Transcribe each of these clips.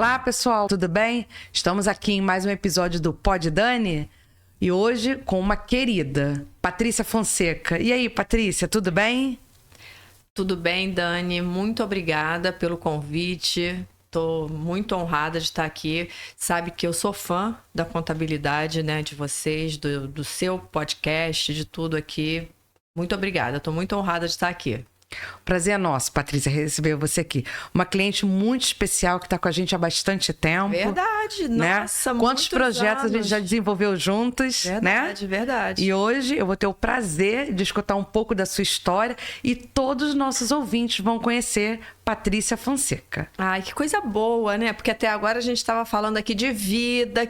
Olá, pessoal, tudo bem? Estamos aqui em mais um episódio do Pod Dani e hoje com uma querida, Patrícia Fonseca. E aí, Patrícia, tudo bem? Tudo bem, Dani. Muito obrigada pelo convite. Estou muito honrada de estar aqui. Sabe que eu sou fã da contabilidade, né, de vocês, do seu podcast, de tudo aqui. Muito obrigada. Estou muito honrada de estar aqui. Prazer é nosso, Patrícia, receber você aqui. Uma cliente muito especial que está com a gente há bastante tempo. Verdade, né? Nossa, Quantos projetos anos. A gente já desenvolveu juntos, verdade, né? Verdade. E hoje eu vou ter o prazer de escutar um pouco da sua história e todos os nossos ouvintes vão conhecer Patrícia Fonseca. Ai, que coisa boa, né? Porque até agora a gente estava falando aqui de vida,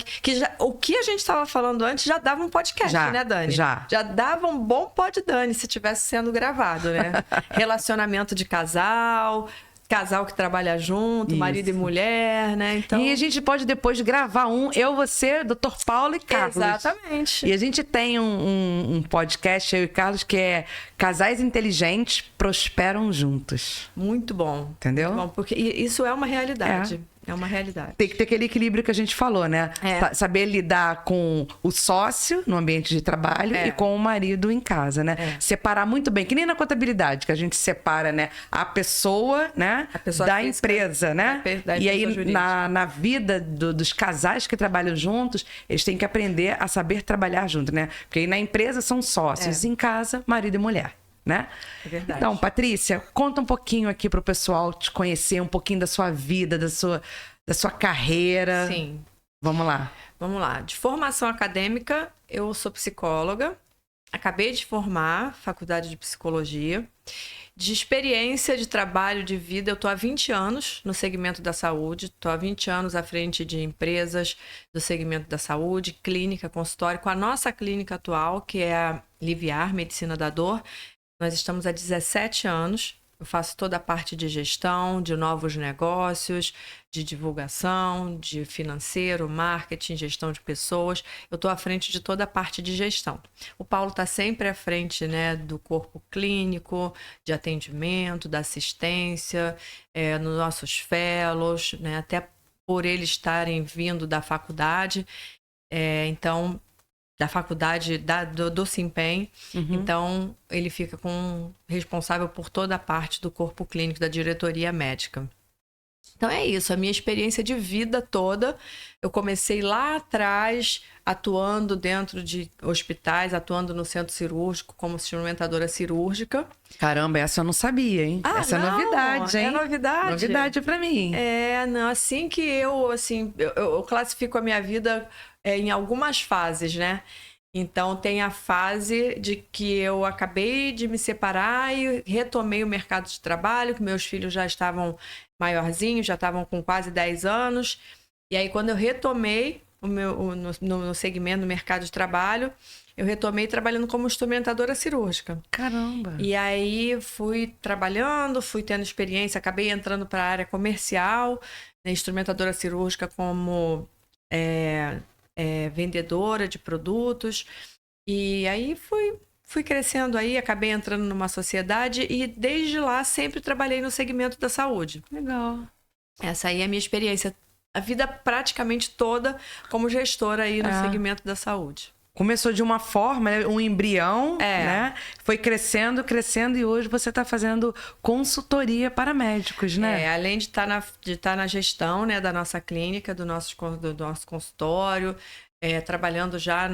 o que a gente estava falando antes já dava um podcast, né, Dani? Já dava um bom Pod Dani se tivesse sendo gravado, né? Relacionamento de casal que trabalha junto, marido e mulher, né? Então... E a gente pode depois gravar eu, você, Dr. Paulo e Carlos. Exatamente. E a gente tem um podcast, eu e Carlos, que é Casais Inteligentes Prosperam Juntos. Muito bom. Entendeu? Muito bom, porque isso é uma realidade. É uma realidade. Tem que ter aquele equilíbrio que a gente falou, né? Saber lidar com o sócio no ambiente de trabalho e com o marido em casa, né? Separar muito bem, que nem na contabilidade, que a gente separa, né? A pessoa, né? A pessoa da física, empresa, né? da e aí, jurídica. na vida dos casais que trabalham juntos, eles têm que aprender a saber trabalhar junto, né? Porque aí na empresa são sócios, em casa, marido e mulher. Né? É verdade. Então, Patrícia, conta um pouquinho aqui pro pessoal te conhecer, um pouquinho da sua vida, da sua carreira. Sim. Vamos lá. Vamos lá. De formação acadêmica, eu sou psicóloga. Acabei de formar, faculdade de psicologia. De experiência de trabalho, de vida, eu estou há 20 anos no segmento da saúde. Estou há 20 anos à frente de empresas do segmento da saúde, clínica, consultório, com a nossa clínica atual, que é a Liviar, Medicina da Dor. Nós estamos há 17 anos. Eu faço toda a parte de gestão, de novos negócios, de divulgação, de financeiro, marketing, gestão de pessoas. Eu estou à frente de toda a parte de gestão. O Paulo está sempre à frente, né, do corpo clínico, de atendimento, da assistência, nos nossos fellows, né, até por eles estarem vindo da faculdade. Então... da faculdade do Simpem. Então, ele fica responsável por toda a parte do corpo clínico, da diretoria médica. Então, é isso. A minha experiência de vida toda, eu comecei lá atrás, atuando dentro de hospitais, atuando no centro cirúrgico, como instrumentadora cirúrgica. Caramba, essa eu não sabia, hein? Essa não, é novidade, hein? É novidade. Novidade pra mim. Não, assim que eu classifico a minha vida em algumas fases, né? Então, tem a fase de que eu acabei de me separar e retomei o mercado de trabalho, que meus filhos já estavam maiorzinhos, já estavam com quase 10 anos. E aí, quando eu retomei no segmento, no mercado de trabalho, eu retomei trabalhando como instrumentadora cirúrgica. Caramba! E aí, fui trabalhando, fui tendo experiência, acabei entrando para a área comercial, né, instrumentadora cirúrgica como... vendedora de produtos, e aí fui crescendo aí, acabei entrando numa sociedade e desde lá sempre trabalhei no segmento da saúde. Legal. Essa aí é a minha experiência, a vida praticamente toda como gestora aí no segmento da saúde. Começou de uma forma, né? Um embrião, né? Foi crescendo e hoje você está fazendo consultoria para médicos, né? Além de estar na gestão, né, da nossa clínica, do nosso consultório, trabalhando já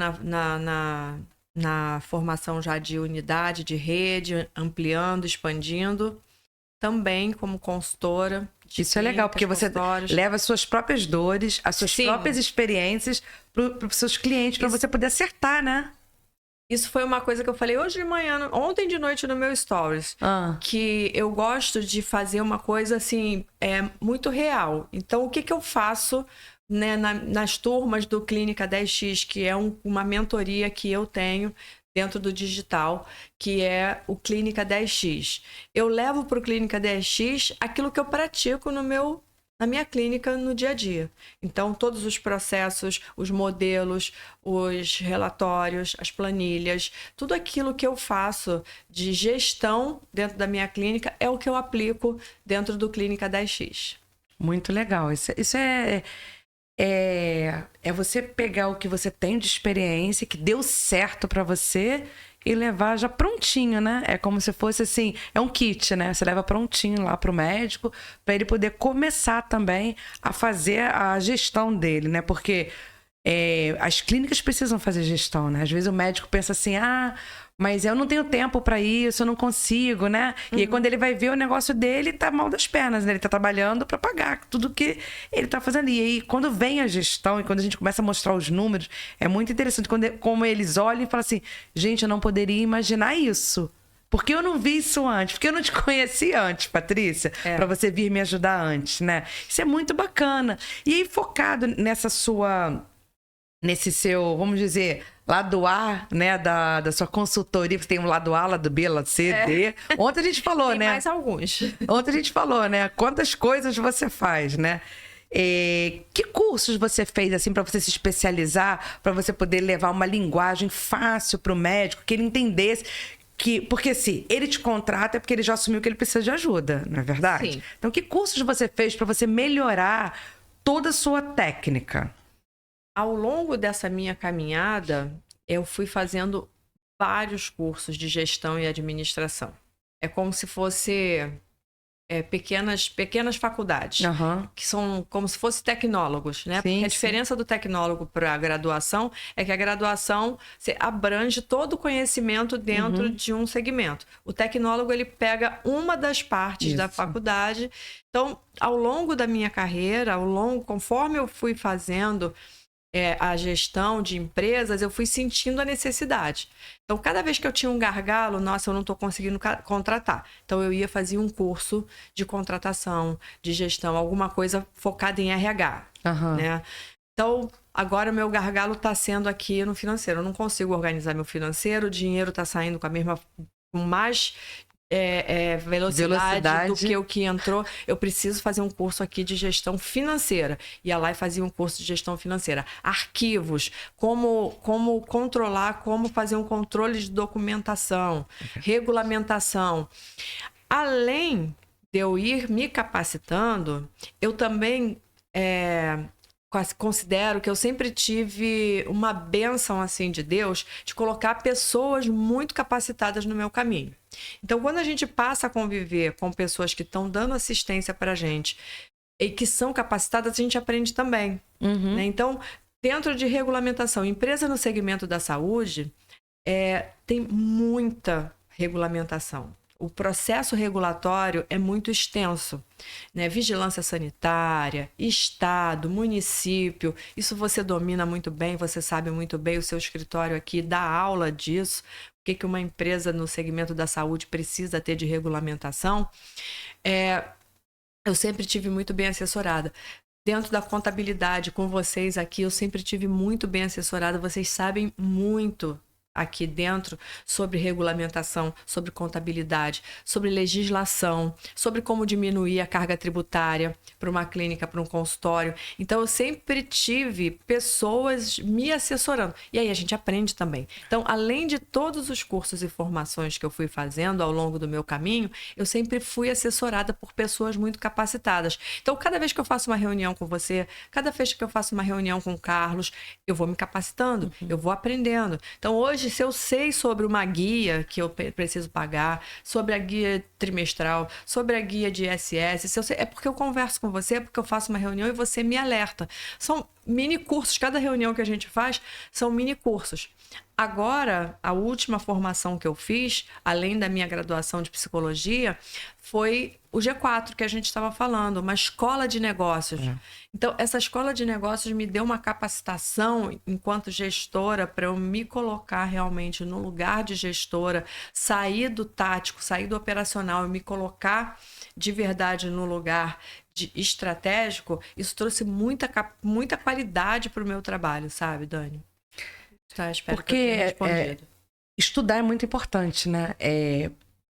na formação já de unidade, de rede, ampliando, expandindo. Também como consultora. Isso é legal, porque você leva as suas próprias dores, as suas próprias experiências para os seus clientes, para você poder acertar, né? Isso foi uma coisa que eu falei hoje de manhã, ontem de noite no meu stories, que eu gosto de fazer uma coisa assim, muito real. Então, o que eu faço, né, nas turmas do Clínica 10X, que é uma mentoria que eu tenho dentro do digital, que é o Clínica 10X. Eu levo para o Clínica 10X aquilo que eu pratico na minha clínica no dia a dia. Então, todos os processos, os modelos, os relatórios, as planilhas, tudo aquilo que eu faço de gestão dentro da minha clínica é o que eu aplico dentro do Clínica 10X. Muito legal. Isso é você pegar o que você tem de experiência, que deu certo para você, e levar já prontinho, né? É como se fosse assim, é um kit, né? Você leva prontinho lá pro médico, para ele poder começar também a fazer a gestão dele, né? Porque as clínicas precisam fazer gestão, né? Às vezes o médico pensa assim, mas eu não tenho tempo para isso, eu não consigo, né? E aí, quando ele vai ver o negócio dele, tá mal das pernas, né? Ele tá trabalhando para pagar tudo que ele tá fazendo. E aí, quando vem a gestão e quando a gente começa a mostrar os números, é muito interessante como eles olham e falam assim, gente, eu não poderia imaginar isso. Porque eu não vi isso antes, porque eu não te conheci antes, Patrícia, para você vir me ajudar antes, né? Isso é muito bacana. E aí, focado nesse seu, vamos dizer, lado A, né, da sua consultoria, você tem um lado A, lado B, lado C, D. Ontem a gente falou, tem né? mais alguns. Ontem a gente falou, né? Quantas coisas você faz, né? Que cursos você fez, assim, para você se especializar, para você poder levar uma linguagem fácil para o médico, que ele entendesse porque se ele te contrata é porque ele já assumiu que ele precisa de ajuda, não é verdade? Sim. Então, que cursos você fez para você melhorar toda a sua técnica? Ao longo dessa minha caminhada, eu fui fazendo vários cursos de gestão e administração. É como se fosse pequenas faculdades, que são como se fossem tecnólogos, né? Porque a diferença do tecnólogo para a graduação é que a graduação você abrange todo o conhecimento dentro de um segmento. O tecnólogo, ele pega uma das partes da faculdade. Então, ao longo da minha carreira, conforme eu fui fazendo a gestão de empresas, eu fui sentindo a necessidade. Então, cada vez que eu tinha um gargalo, nossa, eu não estou conseguindo contratar. Então, eu ia fazer um curso de contratação, de gestão, alguma coisa focada em RH, né? Então, agora o meu gargalo está sendo aqui no financeiro. Eu não consigo organizar meu financeiro, o dinheiro está saindo com mais velocidade do que o que entrou. Eu preciso fazer um curso aqui de gestão financeira. Ia lá e fazia um curso de gestão financeira. Arquivos, como controlar, como fazer um controle de documentação, regulamentação. Além de eu ir me capacitando, eu também considero que eu sempre tive uma bênção assim de Deus de colocar pessoas muito capacitadas no meu caminho. Então, quando a gente passa a conviver com pessoas que estão dando assistência para a gente e que são capacitadas, a gente aprende também. Né? Então, dentro de regulamentação, empresa no segmento da saúde tem muita regulamentação. O processo regulatório é muito extenso, né? Vigilância sanitária, estado, município, isso você domina muito bem, você sabe muito bem, o seu escritório aqui dá aula disso, o que uma empresa no segmento da saúde precisa ter de regulamentação. Eu sempre tive muito bem assessorada. Dentro da contabilidade, com vocês aqui, eu sempre tive muito bem assessorada, vocês sabem muito aqui dentro sobre regulamentação, sobre contabilidade, sobre legislação, sobre como diminuir a carga tributária para uma clínica, para um consultório. Então, eu sempre tive pessoas me assessorando. E aí a gente aprende também. Então, além de todos os cursos e formações que eu fui fazendo ao longo do meu caminho, eu sempre fui assessorada por pessoas muito capacitadas. Então, cada vez que eu faço uma reunião com você, cada vez que eu faço uma reunião com o Carlos, eu vou me capacitando, eu vou aprendendo. Então, hoje, se eu sei sobre uma guia que eu preciso pagar, sobre a guia trimestral, sobre a guia de ISS, se eu sei, é porque eu converso com você, é porque eu faço uma reunião e você me alerta. São mini cursos, cada reunião que a gente faz são mini cursos. Agora, a última formação que eu fiz, além da minha graduação de psicologia, foi o G4 que a gente estava falando, uma escola de negócios. Então, essa escola de negócios me deu uma capacitação enquanto gestora para eu me colocar realmente no lugar de gestora, sair do tático, sair do operacional e me colocar de verdade no lugar estratégico. Isso trouxe muita qualidade para o meu trabalho, sabe, Dani? Tá, espero porque que eu tenha respondido. Estudar é muito importante, né?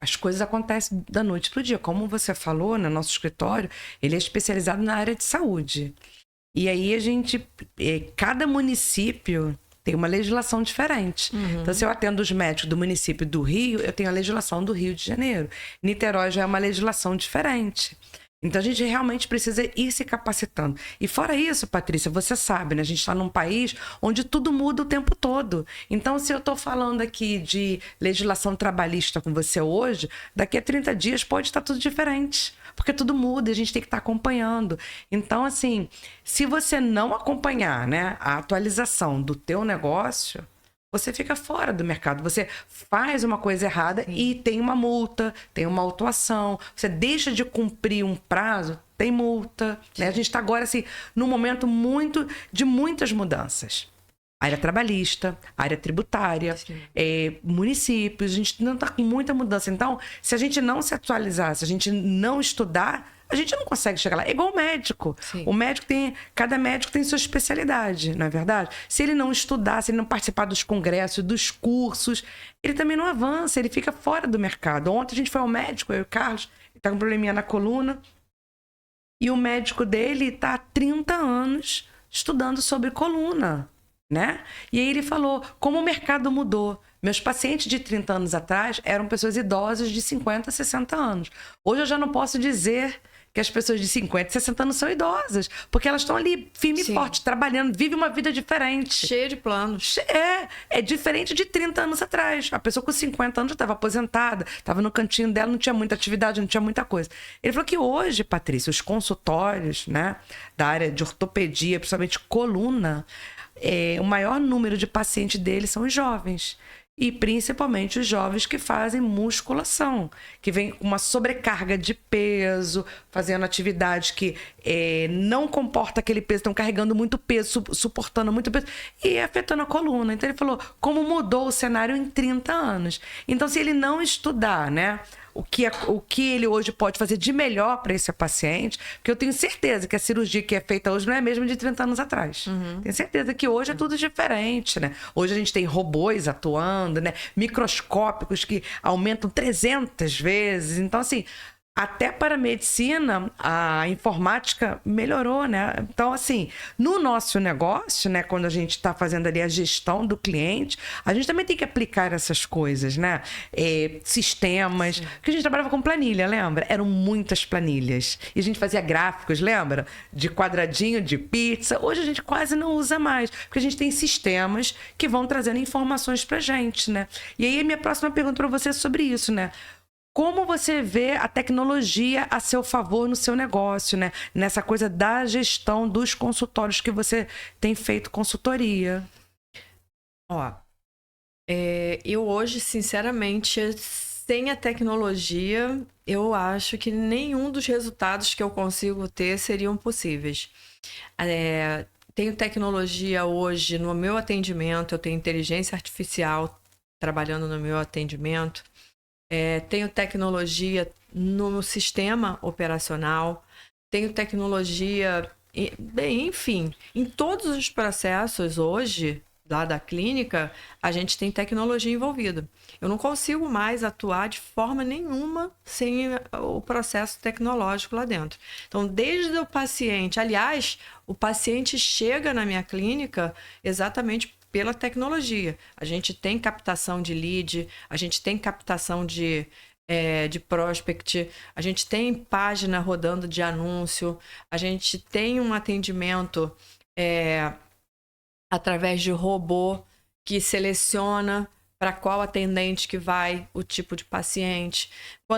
As coisas acontecem da noite pro dia. Como você falou, no nosso escritório, ele é especializado na área de saúde. E aí cada município tem uma legislação diferente. Então, se eu atendo os médicos do município do Rio, eu tenho a legislação do Rio de Janeiro. Niterói já é uma legislação diferente. Então, a gente realmente precisa ir se capacitando. E fora isso, Patrícia, você sabe, né? A gente está num país onde tudo muda o tempo todo. Então, se eu estou falando aqui de legislação trabalhista com você hoje, daqui a 30 dias pode estar tudo diferente. Porque tudo muda e a gente tem que estar acompanhando. Então, assim, se você não acompanhar, né, a atualização do teu negócio, você fica fora do mercado. Você faz uma coisa errada e tem uma multa, tem uma autuação. Você deixa de cumprir um prazo, tem multa. Né? A gente está agora, assim, num momento de muitas mudanças. Área trabalhista, área tributária, municípios. A gente não está com muita mudança. Então, se a gente não se atualizar, se a gente não estudar, a gente não consegue chegar lá. É igual o médico. Sim. Cada médico tem sua especialidade, não é verdade? Se ele não estudar, se ele não participar dos congressos, dos cursos, ele também não avança, ele fica fora do mercado. Ontem a gente foi ao médico, eu e o Carlos, ele está com um probleminha na coluna, e o médico dele está há 30 anos estudando sobre coluna, né? E aí ele falou, como o mercado mudou. Meus pacientes de 30 anos atrás eram pessoas idosas de 50, 60 anos. Hoje eu já não posso dizer que as pessoas de 50, 60 anos são idosas, porque elas estão ali firme e forte, trabalhando, vivem uma vida diferente. Cheia de planos. É diferente de 30 anos atrás. A pessoa com 50 anos já estava aposentada, estava no cantinho dela, não tinha muita atividade, não tinha muita coisa. Ele falou que hoje, Patrícia, os consultórios, né, da área de ortopedia, principalmente coluna, o maior número de pacientes deles são os jovens. E principalmente os jovens que fazem musculação, que vem com uma sobrecarga de peso, fazendo atividade que não comporta aquele peso, estão carregando muito peso, suportando muito peso e afetando a coluna. Então ele falou como mudou o cenário em 30 anos. Então se ele não estudar, né, o que ele hoje pode fazer de melhor para esse paciente, porque eu tenho certeza que a cirurgia que é feita hoje não é a mesma de 30 anos atrás. Tenho certeza que hoje é tudo diferente, né? Hoje a gente tem robôs atuando, né? Microscópicos que aumentam 300 vezes. Então, assim, até para a medicina, a informática melhorou, né? Então, assim, no nosso negócio, né, quando a gente está fazendo ali a gestão do cliente, a gente também tem que aplicar essas coisas, né? Sistemas. Sim. Porque a gente trabalhava com planilha, lembra? Eram muitas planilhas. E a gente fazia gráficos, lembra? De quadradinho, de pizza. Hoje a gente quase não usa mais, porque a gente tem sistemas que vão trazendo informações pra gente, né? E aí a minha próxima pergunta para você é sobre isso, né? Como você vê a tecnologia a seu favor no seu negócio, né? Nessa coisa da gestão dos consultórios que você tem feito consultoria. Eu hoje, sinceramente, sem a tecnologia, eu acho que nenhum dos resultados que eu consigo ter seriam possíveis. Tenho tecnologia hoje no meu atendimento, eu tenho inteligência artificial trabalhando no meu atendimento. Tenho tecnologia no sistema operacional, tenho tecnologia, enfim, em todos os processos hoje, lá da clínica, a gente tem tecnologia envolvida. Eu não consigo mais atuar de forma nenhuma sem o processo tecnológico lá dentro. Então, desde o paciente, aliás, o paciente chega na minha clínica exatamente pela tecnologia. A gente tem captação de lead, a gente tem captação de prospect, a gente tem página rodando de anúncio, a gente tem um atendimento através de robô que seleciona para qual atendente que vai o tipo de paciente.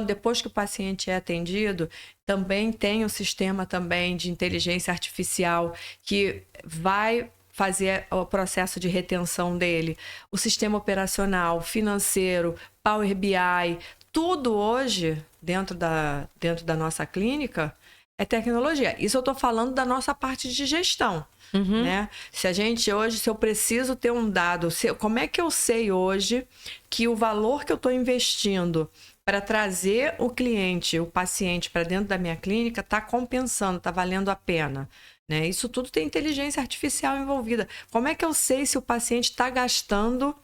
Depois que o paciente é atendido, também tem um sistema também de inteligência artificial que vai fazer o processo de retenção dele, o sistema operacional, financeiro, Power BI, tudo hoje dentro da nossa clínica é tecnologia. Isso eu estou falando da nossa parte de gestão. Né? Se eu preciso ter um dado, como é que eu sei hoje que o valor que eu estou investindo para trazer o cliente, o paciente para dentro da minha clínica está compensando, está valendo a pena? Né? Isso tudo tem inteligência artificial envolvida. Como é que eu sei se o paciente está gastando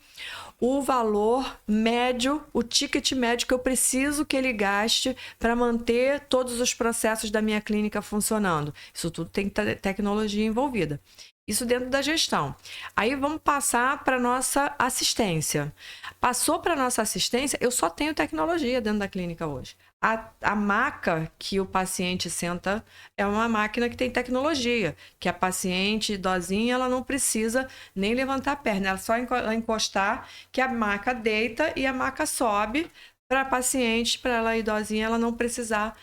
o valor médio, o ticket médio que eu preciso que ele gaste para manter todos os processos da minha clínica funcionando? Isso tudo tem tecnologia envolvida. Isso dentro da gestão. Aí vamos passar para nossa assistência. Passou para nossa assistência, eu só tenho tecnologia dentro da clínica hoje. A maca que o paciente senta é uma máquina que tem tecnologia, que a paciente idosinha ela não precisa nem levantar a perna, ela só encostar que a maca deita e a maca sobe para a paciente, para ela idosinha, ela não precisar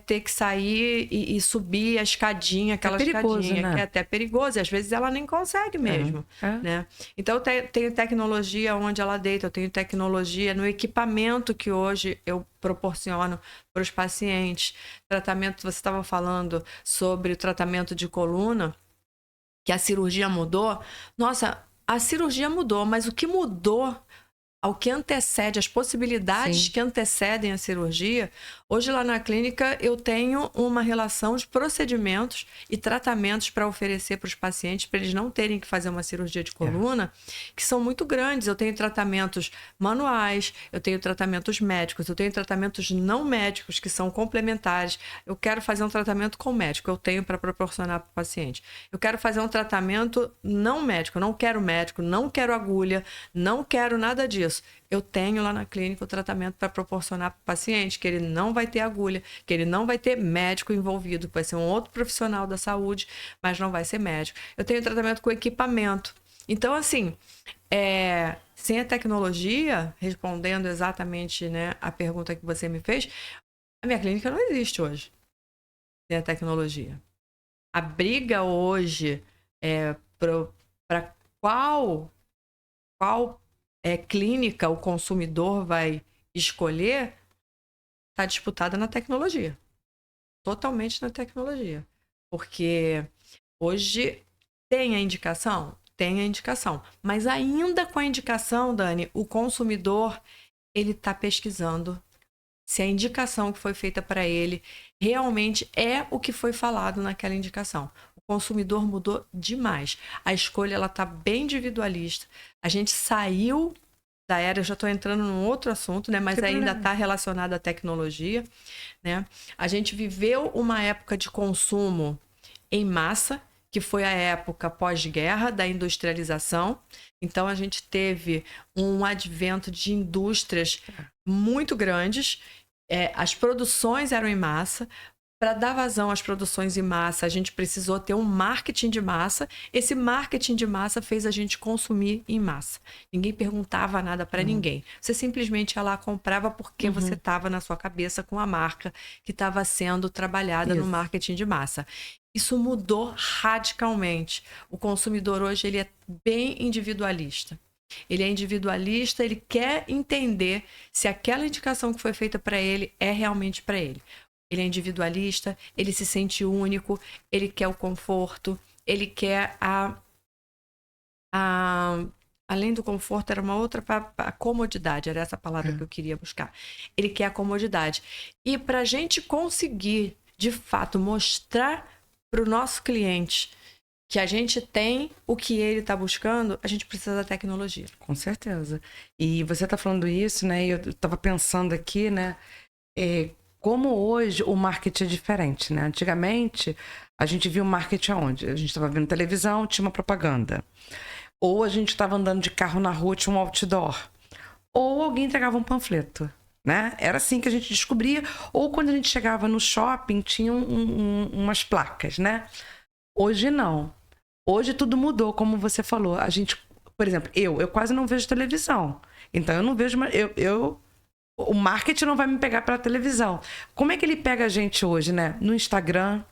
ter que sair e subir a escadinha, aquela escadinha, né? Que é até perigoso. E às vezes ela nem consegue mesmo, né? Então, eu tenho tecnologia onde ela deita, eu tenho tecnologia no equipamento que hoje eu proporciono para os pacientes. Tratamento, você estava falando sobre o tratamento de coluna, que a cirurgia mudou. Nossa, a cirurgia mudou, mas o que mudou ao que antecede, as possibilidades que antecedem a cirurgia. Hoje, lá na clínica, eu tenho uma relação de procedimentos e tratamentos para oferecer para os pacientes, para eles não terem que fazer uma cirurgia de coluna, que são muito grandes. Eu tenho tratamentos manuais, eu tenho tratamentos médicos, eu tenho tratamentos não médicos, que são complementares. Eu quero fazer um tratamento com médico, eu tenho para proporcionar para o paciente. Eu quero fazer um tratamento não médico, não quero agulha, não quero nada disso. Eu tenho lá na clínica o tratamento para proporcionar para o paciente que ele não vai ter agulha, que ele não vai ter médico envolvido, vai ser um outro profissional da saúde, mas não vai ser médico. Eu tenho tratamento com equipamento. Então, assim, sem a tecnologia, respondendo exatamente, né, a pergunta que você me fez, a minha clínica não existe hoje sem a tecnologia. A briga hoje para qual clínica o consumidor vai escolher está disputada na tecnologia. Totalmente na tecnologia. Porque hoje tem a indicação? Tem a indicação. Mas ainda com a indicação, Dani, o consumidor ele está pesquisando se a indicação que foi feita para ele realmente é o que foi falado naquela indicação. O consumidor mudou demais. A escolha ela está bem individualista. A gente saiu da era, eu já estou entrando num outro assunto, né? Mas ainda está relacionado à tecnologia, né? A gente viveu uma época de consumo em massa, que foi a época pós-guerra da industrialização. Então, a gente teve um advento de indústrias muito grandes. As produções eram em massa. Para dar vazão às produções em massa, a gente precisou ter um marketing de massa. Esse marketing de massa fez a gente consumir em massa. Ninguém perguntava nada para ninguém. Você simplesmente ia lá, comprava porque você estava na sua cabeça com a marca que estava sendo trabalhada no marketing de massa. Isso mudou radicalmente. O consumidor hoje ele é bem individualista. Ele é individualista, ele quer entender se aquela indicação que foi feita para ele é realmente para ele. Ele é individualista, ele se sente único, ele quer o conforto, ele quer além do conforto, era uma outra, a comodidade, era essa palavra que eu queria buscar. Ele quer a comodidade. E para a gente conseguir, de fato, mostrar para o nosso cliente que a gente tem o que ele está buscando, a gente precisa da tecnologia. Com certeza. E você está falando isso, né? E eu estava pensando aqui, né? Como hoje o marketing é diferente, né? Antigamente, a gente via o marketing aonde? A gente estava vendo televisão, tinha uma propaganda. Ou a gente estava andando de carro na rua, tinha um outdoor. Ou alguém entregava um panfleto, né? Era assim que a gente descobria. Ou quando a gente chegava no shopping, tinha umas placas, né? Hoje não. Hoje tudo mudou, como você falou. A gente, por exemplo, eu quase não vejo televisão. Então eu não vejo... O marketing não vai me pegar pela televisão. Como é que ele pega a gente hoje, né? No Instagram,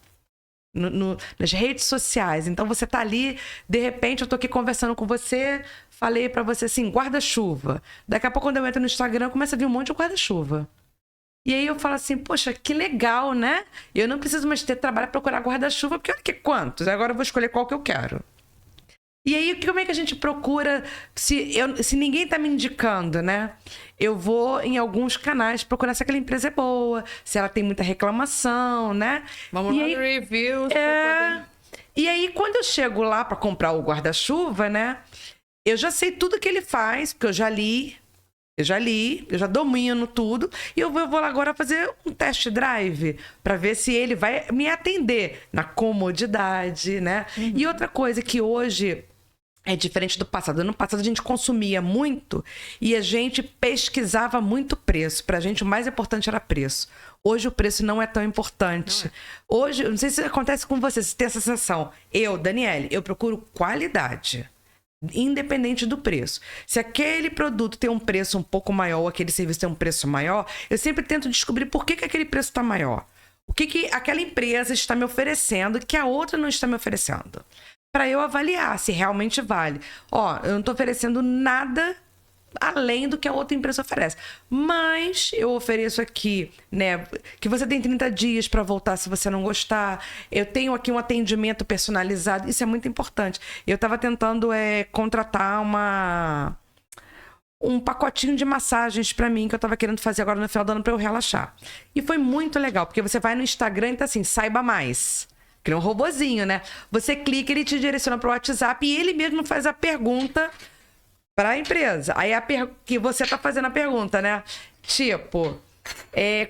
nas redes sociais. Então, você tá ali, de repente, eu tô aqui conversando com você, falei pra você assim, guarda-chuva. Daqui a pouco, quando eu entro no Instagram, começa a vir um monte de guarda-chuva. E aí eu falo assim, poxa, que legal, né? Eu não preciso mais ter trabalho pra procurar guarda-chuva, porque olha que quantos. Agora eu vou escolher qual que eu quero. E aí, como é que a gente procura, se ninguém tá me indicando, né? Eu vou em alguns canais procurar se aquela empresa é boa, se ela tem muita reclamação, né? Vamos lá no reviews. E aí, quando eu chego lá para comprar o guarda-chuva, né? Eu já sei tudo que ele faz, porque eu já li, Eu já li, eu já domino tudo e eu vou lá agora fazer um test drive para ver se ele vai me atender na comodidade, né? E outra coisa que hoje é diferente do passado. No passado a gente consumia muito e a gente pesquisava muito preço. Pra gente o mais importante era preço. Hoje o preço não é tão importante. Hoje, não sei se acontece com você, se tem essa sensação. Eu, Daniele, eu procuro qualidade. Independente do preço. Se aquele produto tem um preço um pouco maior ou aquele serviço tem um preço maior, eu sempre tento descobrir por que aquele preço está maior. O que aquela empresa está me oferecendo que a outra não está me oferecendo. Para eu avaliar se realmente vale. Ó, eu não estou oferecendo nada além do que a outra empresa oferece. Mas eu ofereço aqui, né, que você tem 30 dias para voltar se você não gostar. Eu tenho aqui um atendimento personalizado. Isso é muito importante. Eu estava tentando contratar um pacotinho de massagens para mim que eu estava querendo fazer agora no final do ano para eu relaxar. E foi muito legal, porque você vai no Instagram e tá assim, saiba mais. Que é um robozinho, né? Você clica, ele te direciona para o WhatsApp e ele mesmo faz a pergunta para a empresa. Aí que você tá fazendo a pergunta, né? Tipo,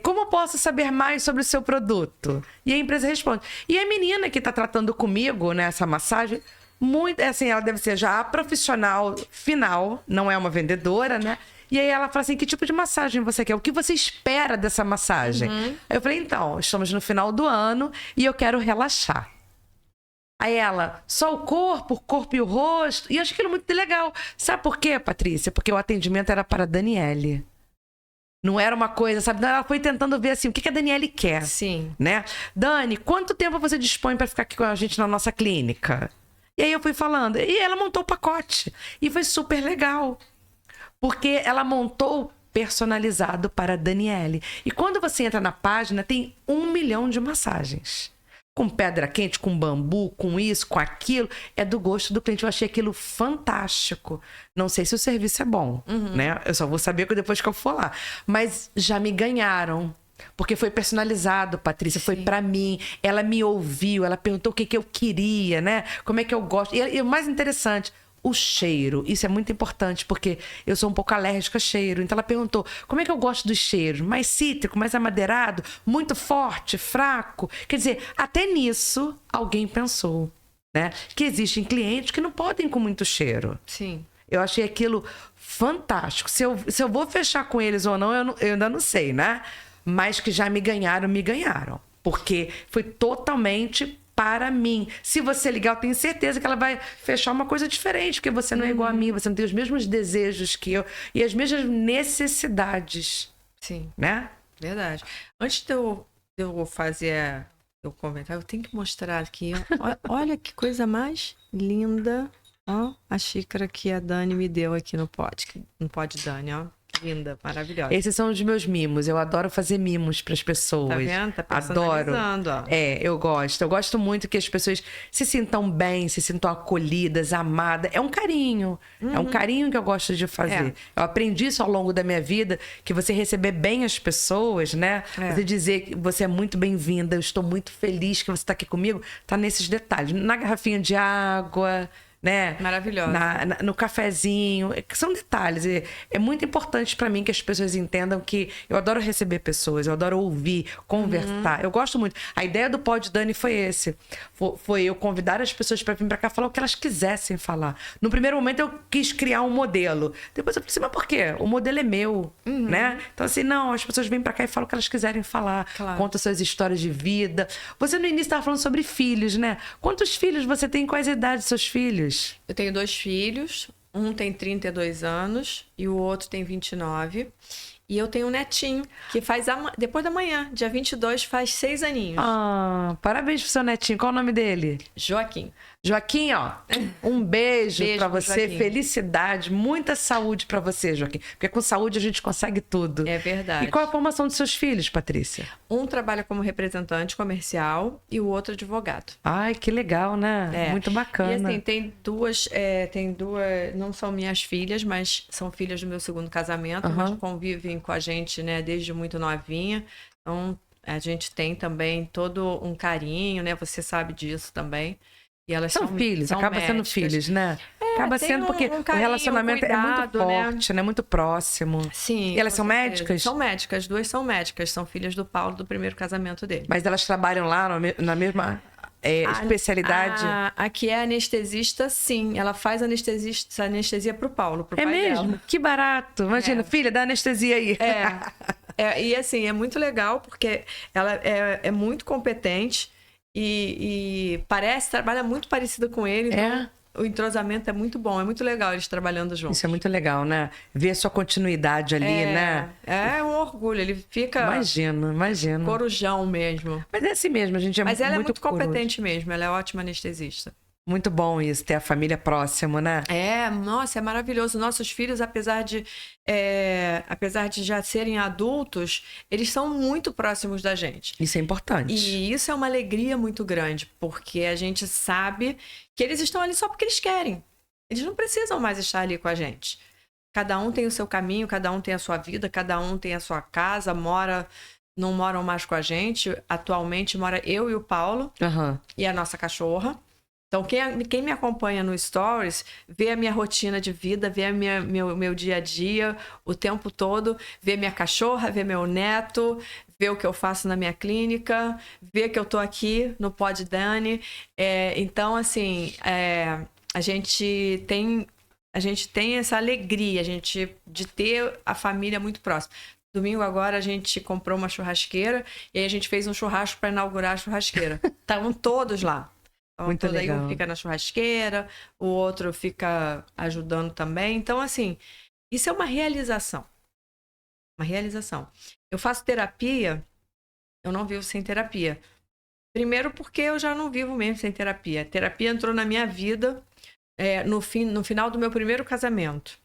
como eu posso saber mais sobre o seu produto? E a empresa responde. E a menina que tá tratando comigo, né, essa massagem, muito, assim, ela deve ser já a profissional final, não é uma vendedora, né? E aí ela fala assim, que tipo de massagem você quer? O que você espera dessa massagem? Aí eu falei, então, estamos no final do ano e eu quero relaxar. Aí ela, só o corpo e o rosto. E eu acho aquilo muito legal. Sabe por quê, Patrícia? Porque o atendimento era para a Daniele. Não era uma coisa, sabe? Ela foi tentando ver assim, o que a Daniele quer. Sim. Né? Dani, quanto tempo você dispõe para ficar aqui com a gente na nossa clínica? E aí eu fui falando. E ela montou o pacote. E foi super legal. Porque ela montou personalizado para a Daniele. E quando você entra na página, tem 1 milhão de massagens. Com pedra quente, com bambu, com isso, com aquilo. É do gosto do cliente. Eu achei aquilo fantástico. Não sei se o serviço é bom, né? Eu só vou saber depois que eu for lá. Mas já me ganharam. Porque foi personalizado, Patrícia. Sim. Foi pra mim. Ela me ouviu. Ela perguntou o que eu queria, né? Como é que eu gosto. E o mais interessante... O cheiro, isso é muito importante, porque eu sou um pouco alérgica a cheiro. Então ela perguntou, como é que eu gosto dos cheiros? Mais cítrico, mais amadeirado, muito forte, fraco? Quer dizer, até nisso alguém pensou, né? Que existem clientes que não podem com muito cheiro. Sim. Eu achei aquilo fantástico. Se eu vou fechar com eles ou não, eu ainda não sei, né? Mas que já me ganharam. Porque foi totalmente... para mim. Se você ligar, eu tenho certeza que ela vai fechar uma coisa diferente, porque você não é igual a mim, você não tem os mesmos desejos que eu e as mesmas necessidades. Sim. Né? Verdade. Antes de eu fazer o comentário, eu tenho que mostrar aqui. Olha que coisa mais linda. Ó, a xícara que a Dani me deu aqui no pod Dani, ó. Linda, maravilhosa. Esses são os meus mimos. Eu adoro fazer mimos para as pessoas. Tá vendo? Tá personalizando, ó. Eu gosto. Eu gosto muito que as pessoas se sintam bem, se sintam acolhidas, amadas. É um carinho. É um carinho que eu gosto de fazer. Eu aprendi isso ao longo da minha vida, que você receber bem as pessoas, né? Você dizer que você é muito bem-vinda, eu estou muito feliz que você está aqui comigo, tá nesses detalhes. Na garrafinha de água... né? Maravilhosa. No cafezinho, que são detalhes. É muito importante para mim que as pessoas entendam que eu adoro receber pessoas, eu adoro ouvir, conversar. Eu gosto muito. A ideia do Pod Dani foi esse. Foi eu convidar as pessoas para vir para cá falar o que elas quisessem falar. No primeiro momento eu quis criar um modelo. Depois eu pensei, mas por quê? O modelo é meu, né? Então assim, não, as pessoas vêm para cá e falam o que elas quiserem falar. Claro. Contam suas histórias de vida. Você no início estava falando sobre filhos, né? Quantos filhos você tem? Quais idades dos seus filhos? Eu tenho 2 filhos, um tem 32 anos e o outro tem 29. E eu tenho um netinho que faz depois da manhã, dia 22, faz 6 aninhos. Ah, parabéns pro seu netinho. Qual o nome dele? Joaquim. Joaquim, ó, um beijo pra você, Joaquim. Felicidade, muita saúde pra você, Joaquim. Porque com saúde a gente consegue tudo. É verdade. E qual a formação dos seus filhos, Patrícia? Um trabalha como representante comercial e o outro advogado. Ai, que legal, né? Muito bacana. E assim, tem duas, não são minhas filhas, mas são filhas do meu segundo casamento, mas convivem com a gente, né, desde muito novinha. Então, a gente tem também todo um carinho, né? Você sabe disso também. E elas são filhos, acaba sendo filhos, né? Acaba sendo porque um carinho, o relacionamento cuidado, é muito forte, né? Muito próximo. Sim. E elas são médicas? São médicas, as duas são médicas, são filhas do Paulo, do primeiro casamento dele. Mas elas trabalham lá na mesma especialidade? A que é anestesista, sim. Ela faz anestesia pro Paulo, pro pai mesmo? dela. Que barato. Imagina, filha, dá anestesia aí. E assim, é muito legal porque ela é muito competente e trabalha muito parecida com ele. Então o entrosamento é muito bom, é muito legal eles trabalhando juntos. Isso é muito legal, né? Ver a sua continuidade ali, né? É um orgulho, ele fica... Imagino. Corujão mesmo. Mas é assim mesmo, a gente é muito Mas ela é muito competente mesmo, ela é ótima anestesista. Muito bom isso, ter a família próxima, né? Nossa, é maravilhoso. Nossos filhos, apesar de já serem adultos, eles são muito próximos da gente. Isso é importante. E isso é uma alegria muito grande, porque a gente sabe que eles estão ali só porque eles querem. Eles não precisam mais estar ali com a gente. Cada um tem o seu caminho, cada um tem a sua vida, cada um tem a sua casa, não moram mais com a gente. Atualmente mora eu e o Paulo e a nossa cachorra. Então, quem me acompanha no Stories, vê a minha rotina de vida, vê meu dia a dia o tempo todo, vê minha cachorra, vê meu neto, vê o que eu faço na minha clínica, vê que eu tô aqui no Pod Dani. Então, assim, a gente tem essa alegria de ter a família muito próxima. Domingo agora a gente comprou uma churrasqueira e aí a gente fez um churrasco para inaugurar a churrasqueira. Estavam todos lá. Muito legal. Aí um fica na churrasqueira, o outro fica ajudando também. Então, assim, isso é uma realização. Uma realização. Eu faço terapia, eu não vivo sem terapia. Primeiro porque eu já não vivo mesmo sem terapia. A terapia entrou na minha vida no final do meu primeiro casamento.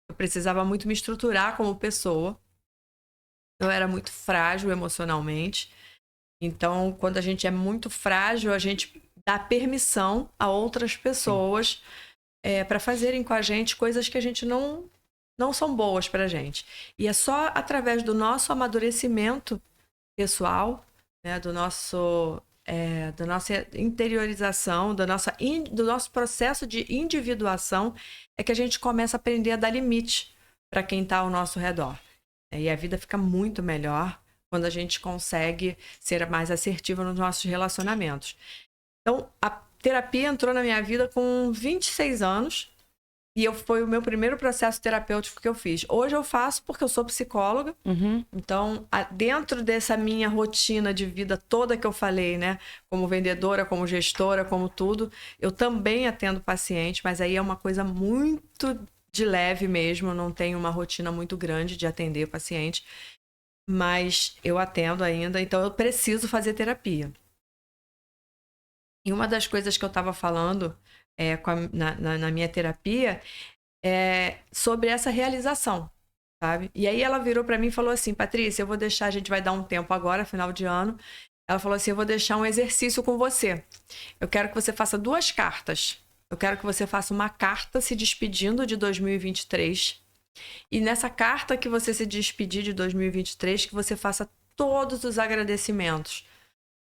Eu precisava muito me estruturar como pessoa. Eu era muito frágil emocionalmente. Então, quando a gente é muito frágil, a gente dá permissão a outras pessoas para fazerem com a gente coisas que a gente não são boas pra gente. E é só através do nosso amadurecimento pessoal, né, da nossa interiorização, do nosso processo de individuação, é que a gente começa a aprender a dar limite para quem está ao nosso redor. E a vida fica muito melhor quando a gente consegue ser mais assertiva nos nossos relacionamentos. Então, a terapia entrou na minha vida com 26 anos e foi o meu primeiro processo terapêutico que eu fiz. Hoje eu faço porque eu sou psicóloga. Então, dentro dessa minha rotina de vida toda que eu falei, né? Como vendedora, como gestora, como tudo, eu também atendo paciente, mas aí é uma coisa muito de leve mesmo. Eu não tenho uma rotina muito grande de atender paciente, mas eu atendo ainda, então eu preciso fazer terapia. E uma das coisas que eu estava falando na minha terapia é sobre essa realização, sabe? E aí ela virou para mim e falou assim: Patrícia, eu vou deixar, a gente vai dar um tempo agora, final de ano. Ela falou assim: eu vou deixar um exercício com você. Eu quero que você faça 2 cartas. Eu quero que você faça uma carta se despedindo de 2023. E nessa carta que você se despedir de 2023, que você faça todos os agradecimentos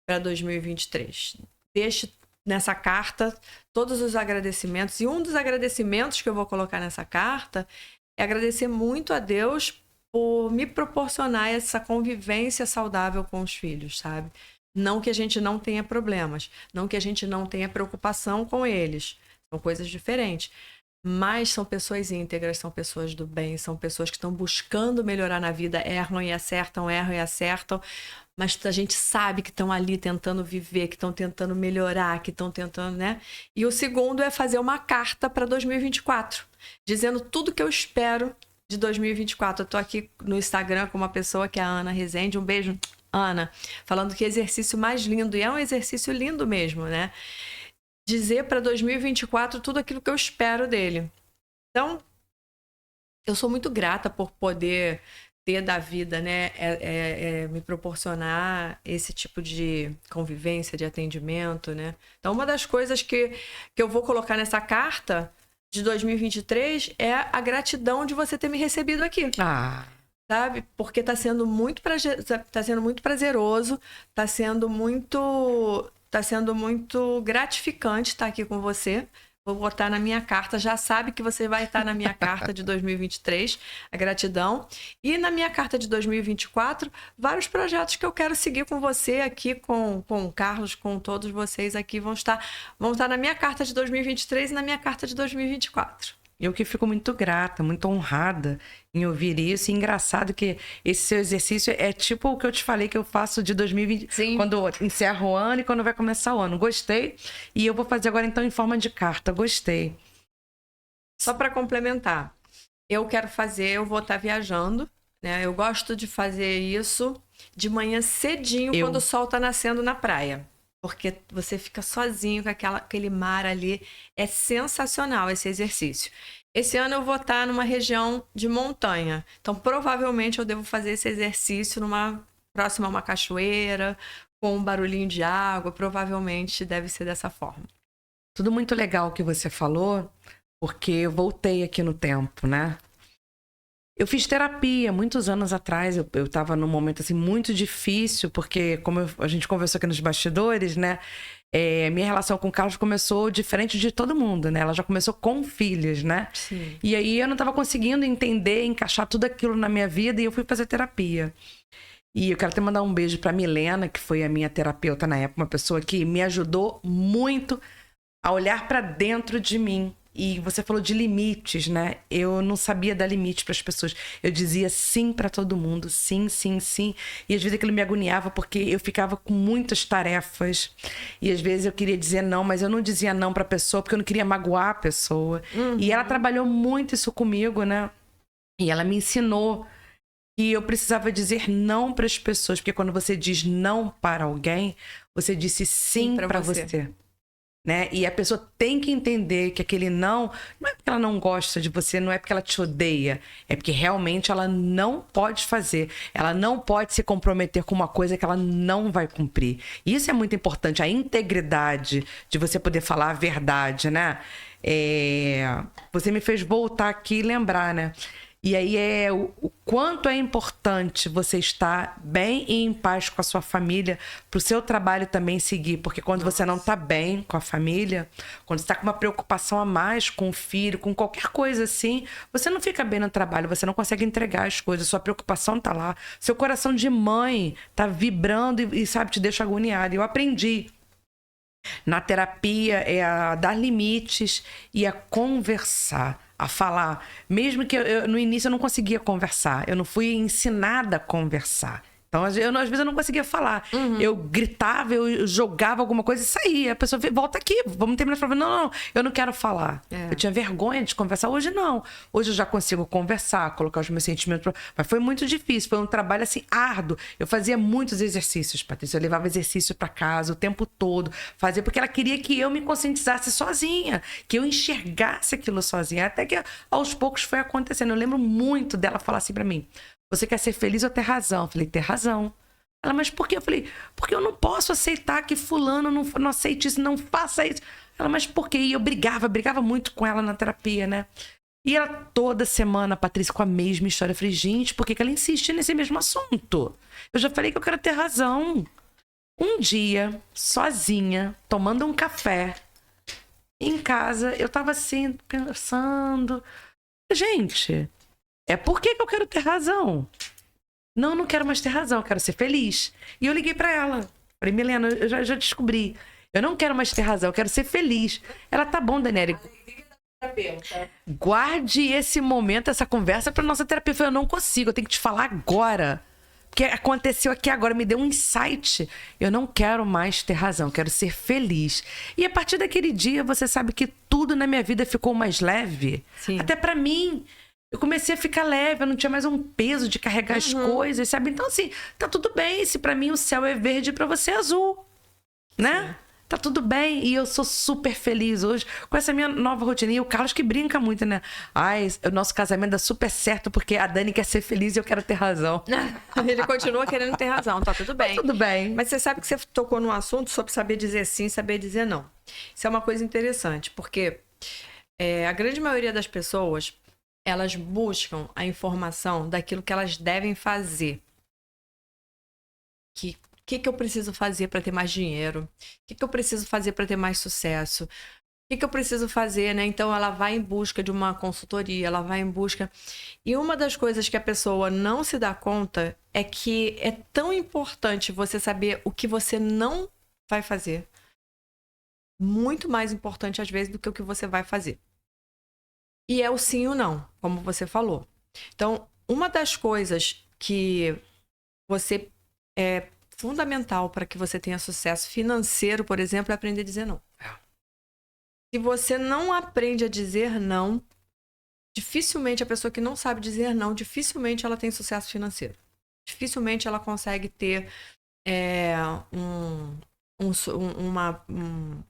para 2023. Deixe nessa carta todos os agradecimentos. E um dos agradecimentos que eu vou colocar nessa carta é agradecer muito a Deus por me proporcionar essa convivência saudável com os filhos, sabe? Não que a gente não tenha problemas, não que a gente não tenha preocupação com eles. São coisas diferentes. Mas são pessoas íntegras, são pessoas do bem, são pessoas que estão buscando melhorar na vida, erram e acertam, mas a gente sabe que estão ali tentando viver, que estão tentando melhorar, que estão tentando, né? E o segundo é fazer uma carta para 2024, dizendo tudo que eu espero de 2024. Eu tô aqui no Instagram com uma pessoa que é a Ana Rezende, um beijo, Ana, falando que exercício mais lindo, e é um exercício lindo mesmo, né? Dizer para 2024 tudo aquilo que eu espero dele. Então, eu sou muito grata por poder ter da vida, né? Me proporcionar esse tipo de convivência, de atendimento, né? Então, uma das coisas que eu vou colocar nessa carta de 2023 é a gratidão de você ter me recebido aqui. Sabe? Porque tá sendo muito prazeroso, tá sendo muito gratificante estar aqui com você, vou botar na minha carta, já sabe que você vai estar na minha carta de 2023, a gratidão. E na minha carta de 2024, vários projetos que eu quero seguir com você aqui, com o Carlos, com todos vocês aqui, vão estar na minha carta de 2023 e na minha carta de 2024. Eu que fico muito grata, muito honrada em ouvir isso. E engraçado que esse seu exercício é tipo o que eu te falei que eu faço de 2020, Sim. Quando encerra o ano e quando vai começar o ano. Gostei. E eu vou fazer agora então em forma de carta. Gostei. Só para complementar, eu vou estar viajando, né? Eu gosto de fazer isso de manhã cedinho, quando o sol está nascendo na praia. Porque você fica sozinho com aquele mar ali. É sensacional esse exercício. Esse ano eu vou estar numa região de montanha. Então, provavelmente, eu devo fazer esse exercício próxima a uma cachoeira, com um barulhinho de água. Provavelmente deve ser dessa forma. Tudo muito legal que você falou, porque eu voltei aqui no tempo, né? Eu fiz terapia muitos anos atrás, eu estava num momento assim muito difícil, porque como a gente conversou aqui nos bastidores, né? Minha relação com o Carlos começou diferente de todo mundo, né? Ela já começou com filhos, né? Sim. E aí eu não estava conseguindo entender, encaixar tudo aquilo na minha vida e eu fui fazer terapia. E eu quero até mandar um beijo para Milena, que foi a minha terapeuta na época, uma pessoa que me ajudou muito a olhar para dentro de mim. E você falou de limites, né? Eu não sabia dar limite para as pessoas. Eu dizia sim para todo mundo, sim, sim, sim. E às vezes aquilo me agoniava porque eu ficava com muitas tarefas. E às vezes eu queria dizer não, mas eu não dizia não para a pessoa porque eu não queria magoar a pessoa. Uhum. E ela trabalhou muito isso comigo, né? E ela me ensinou que eu precisava dizer não para as pessoas, porque quando você diz não para alguém, você disse sim para você. Né? E a pessoa tem que entender que aquele não é porque ela não gosta de você, não é porque ela te odeia, é porque realmente ela não pode fazer, ela não pode se comprometer com uma coisa que ela não vai cumprir. Isso é muito importante, a integridade de você poder falar a verdade, né? Você me fez voltar aqui e lembrar, né? E aí o quanto é importante você estar bem e em paz com a sua família, para o seu trabalho também seguir. Porque quando você não está bem com a família, quando você está com uma preocupação a mais com o filho, com qualquer coisa assim, você não fica bem no trabalho, você não consegue entregar as coisas, sua preocupação está lá. Seu coração de mãe está vibrando e sabe, te deixa agoniado. Eu aprendi na terapia a dar limites e a conversar, a falar. Mesmo que no início eu não conseguia conversar, eu não fui ensinada a conversar. Então, às vezes eu não conseguia falar. Uhum. Eu gritava, eu jogava alguma coisa e saía. A pessoa volta aqui, vamos terminar. Não, eu não quero falar. Eu tinha vergonha de conversar. Hoje não. Hoje eu já consigo conversar, colocar os meus sentimentos. Mas foi muito difícil, foi um trabalho assim árduo. Eu fazia muitos exercícios, Patrícia. Eu levava exercício para casa o tempo todo. Fazia porque ela queria que eu me conscientizasse sozinha, que eu enxergasse aquilo sozinha. Até que aos poucos foi acontecendo. Eu lembro muito dela falar assim para mim: você quer ser feliz ou ter razão? Eu falei, ter razão. Ela, mas por quê? Eu falei, porque eu não posso aceitar que fulano não aceite isso, não faça isso. Ela, mas por quê? E eu brigava muito com ela na terapia, né? E ela toda semana, Patrícia, com a mesma história. Eu falei, gente, por que ela insiste nesse mesmo assunto? Eu já falei que eu quero ter razão. Um dia, sozinha, tomando um café, em casa, eu tava assim, pensando, gente, por que eu quero ter razão? Não quero mais ter razão, eu quero ser feliz. E eu liguei pra ela. Falei, Milena, eu já descobri. Eu não quero mais ter razão, eu quero ser feliz. Ela, tá bom, Daniele. Guarde esse momento, essa conversa pra nossa terapia. Eu falei, eu não consigo, eu tenho que te falar agora. Porque aconteceu aqui agora, me deu um insight. Eu não quero mais ter razão, eu quero ser feliz. E a partir daquele dia, você sabe que tudo na minha vida ficou mais leve. Sim. Até pra mim. Eu comecei a ficar leve, eu não tinha mais um peso de carregar as coisas, sabe? Então, assim, tá tudo bem se pra mim o céu é verde e pra você é azul, né? Sim. Tá tudo bem. E eu sou super feliz hoje com essa minha nova rotina. E o Carlos que brinca muito, né? Ai, o nosso casamento dá super certo porque a Dani quer ser feliz e eu quero ter razão. Ele continua querendo ter razão, tá tudo bem. Tá tudo bem. Mas você sabe que você tocou num assunto sobre saber dizer sim e saber dizer não. Isso é uma coisa interessante, porque a grande maioria das pessoas, elas buscam a informação daquilo que elas devem fazer. O que eu preciso fazer para ter mais dinheiro? O que eu preciso fazer para ter mais sucesso? que eu preciso fazer, né? Então, ela vai em busca de uma consultoria, ela vai em busca... E uma das coisas que a pessoa não se dá conta é que é tão importante você saber o que você não vai fazer. Muito mais importante, às vezes, do que o que você vai fazer. E é o sim ou não, como você falou. Então, uma das coisas que você é fundamental para que você tenha sucesso financeiro, por exemplo, é aprender a dizer não. Se você não aprende a dizer não, dificilmente a pessoa que não sabe dizer não, dificilmente ela tem sucesso financeiro. Dificilmente ela consegue ter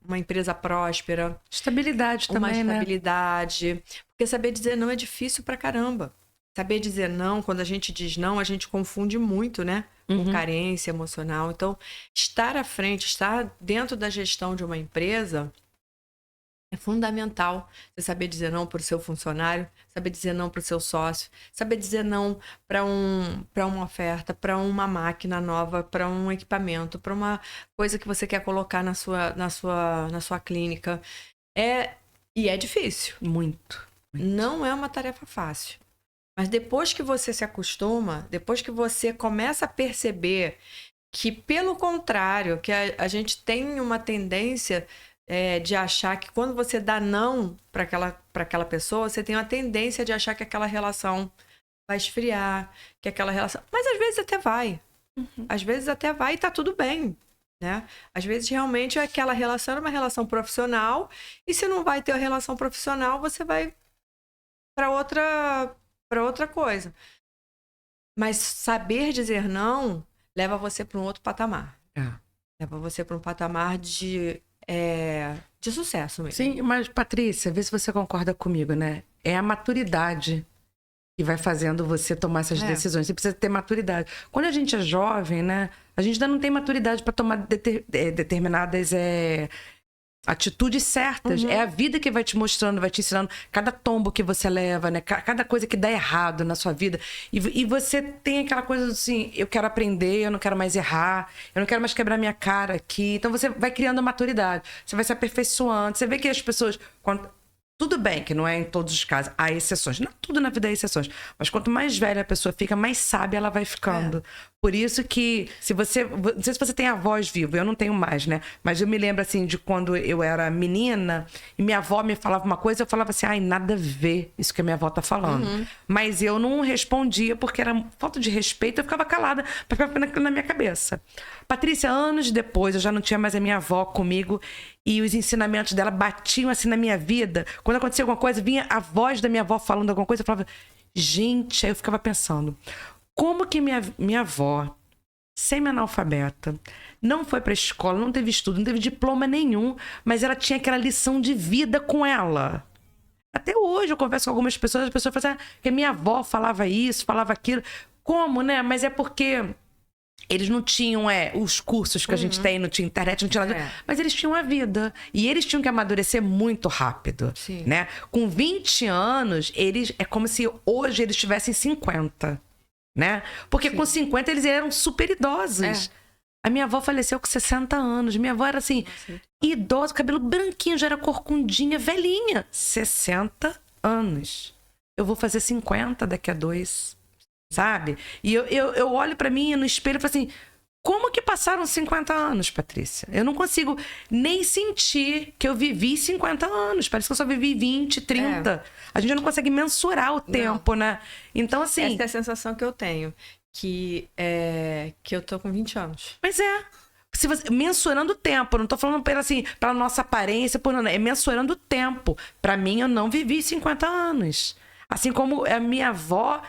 uma empresa próspera. Estabilidade também, uma estabilidade. Né? Porque saber dizer não é difícil pra caramba. Saber dizer não, quando a gente diz não, a gente confunde muito, né? Com carência emocional. Então, estar à frente, estar dentro da gestão de uma empresa... É fundamental você saber dizer não para o seu funcionário, saber dizer não para o seu sócio, saber dizer não para uma oferta, para uma máquina nova, para um equipamento, para uma coisa que você quer colocar na sua clínica. E é difícil. Muito. Não é uma tarefa fácil. Mas depois que você se acostuma, depois que você começa a perceber que, pelo contrário, que a gente tem uma tendência... de achar que quando você dá não para aquela pessoa, você tem uma tendência de achar que aquela relação vai esfriar, que aquela relação... Mas às vezes até vai. Às vezes até vai e tá tudo bem, né? Às vezes realmente aquela relação é uma relação profissional e se não vai ter a relação profissional, você vai para outra coisa. Mas saber dizer não leva você para um outro patamar. Leva você para um patamar de sucesso mesmo. Sim, mas Patrícia, vê se você concorda comigo, né? É a maturidade que vai fazendo você tomar essas decisões. Você precisa ter maturidade. Quando a gente é jovem, né? A gente ainda não tem maturidade para tomar determinadas atitudes certas. É a vida que vai te mostrando, vai te ensinando cada tombo que você leva, né? Cada coisa que dá errado na sua vida. E você tem aquela coisa assim, eu quero aprender, eu não quero mais errar, eu não quero mais quebrar minha cara aqui. Então você vai criando maturidade, você vai se aperfeiçoando. Você vê que as pessoas... Tudo bem que não é em todos os casos, há exceções. Não tudo na vida é exceções. Mas quanto mais velha a pessoa fica, mais sábia ela vai ficando. Por isso que, não sei se você tem avós vivos, eu não tenho mais, né? Mas eu me lembro, assim, de quando eu era menina e minha avó me falava uma coisa, eu falava assim, ai, nada a ver isso que a minha avó tá falando. Mas eu não respondia porque era falta de respeito, eu ficava calada pra ficar na minha cabeça. Patrícia, anos depois, eu já não tinha mais a minha avó comigo e os ensinamentos dela batiam assim na minha vida. Quando acontecia alguma coisa, vinha a voz da minha avó falando alguma coisa, eu falava, gente, aí eu ficava pensando, como que minha avó, semi-analfabeta, não foi pra escola, não teve estudo, não teve diploma nenhum, mas ela tinha aquela lição de vida com ela. Até hoje eu converso com algumas pessoas, as pessoas falam assim, que minha avó falava isso, falava aquilo. Como, né? Mas é porque... Eles não tinham os cursos que a gente tem, não tinha internet, não tinha nada. Mas eles tinham a vida. E eles tinham que amadurecer muito rápido. Sim. Né? Com 20 anos, é como se hoje eles tivessem 50. Né? Porque com 50 eles eram super idosos. A minha avó faleceu com 60 anos. Minha avó era assim, idosa, cabelo branquinho, já era corcundinha, velhinha. 60 anos. Eu vou fazer 50 daqui a 2. Sabe? E eu olho pra mim no espelho e falo assim, como que passaram 50 anos, Patrícia? Eu não consigo nem sentir que eu vivi 50 anos. Parece que eu só vivi 20, 30. A gente não consegue mensurar o tempo, né? Então, assim... Essa é a sensação que eu tenho. Que eu tô com 20 anos. Mas se você, mensurando o tempo, não tô falando pela nossa aparência, é mensurando o tempo. Pra mim, eu não vivi 50 anos. Assim como a minha avó...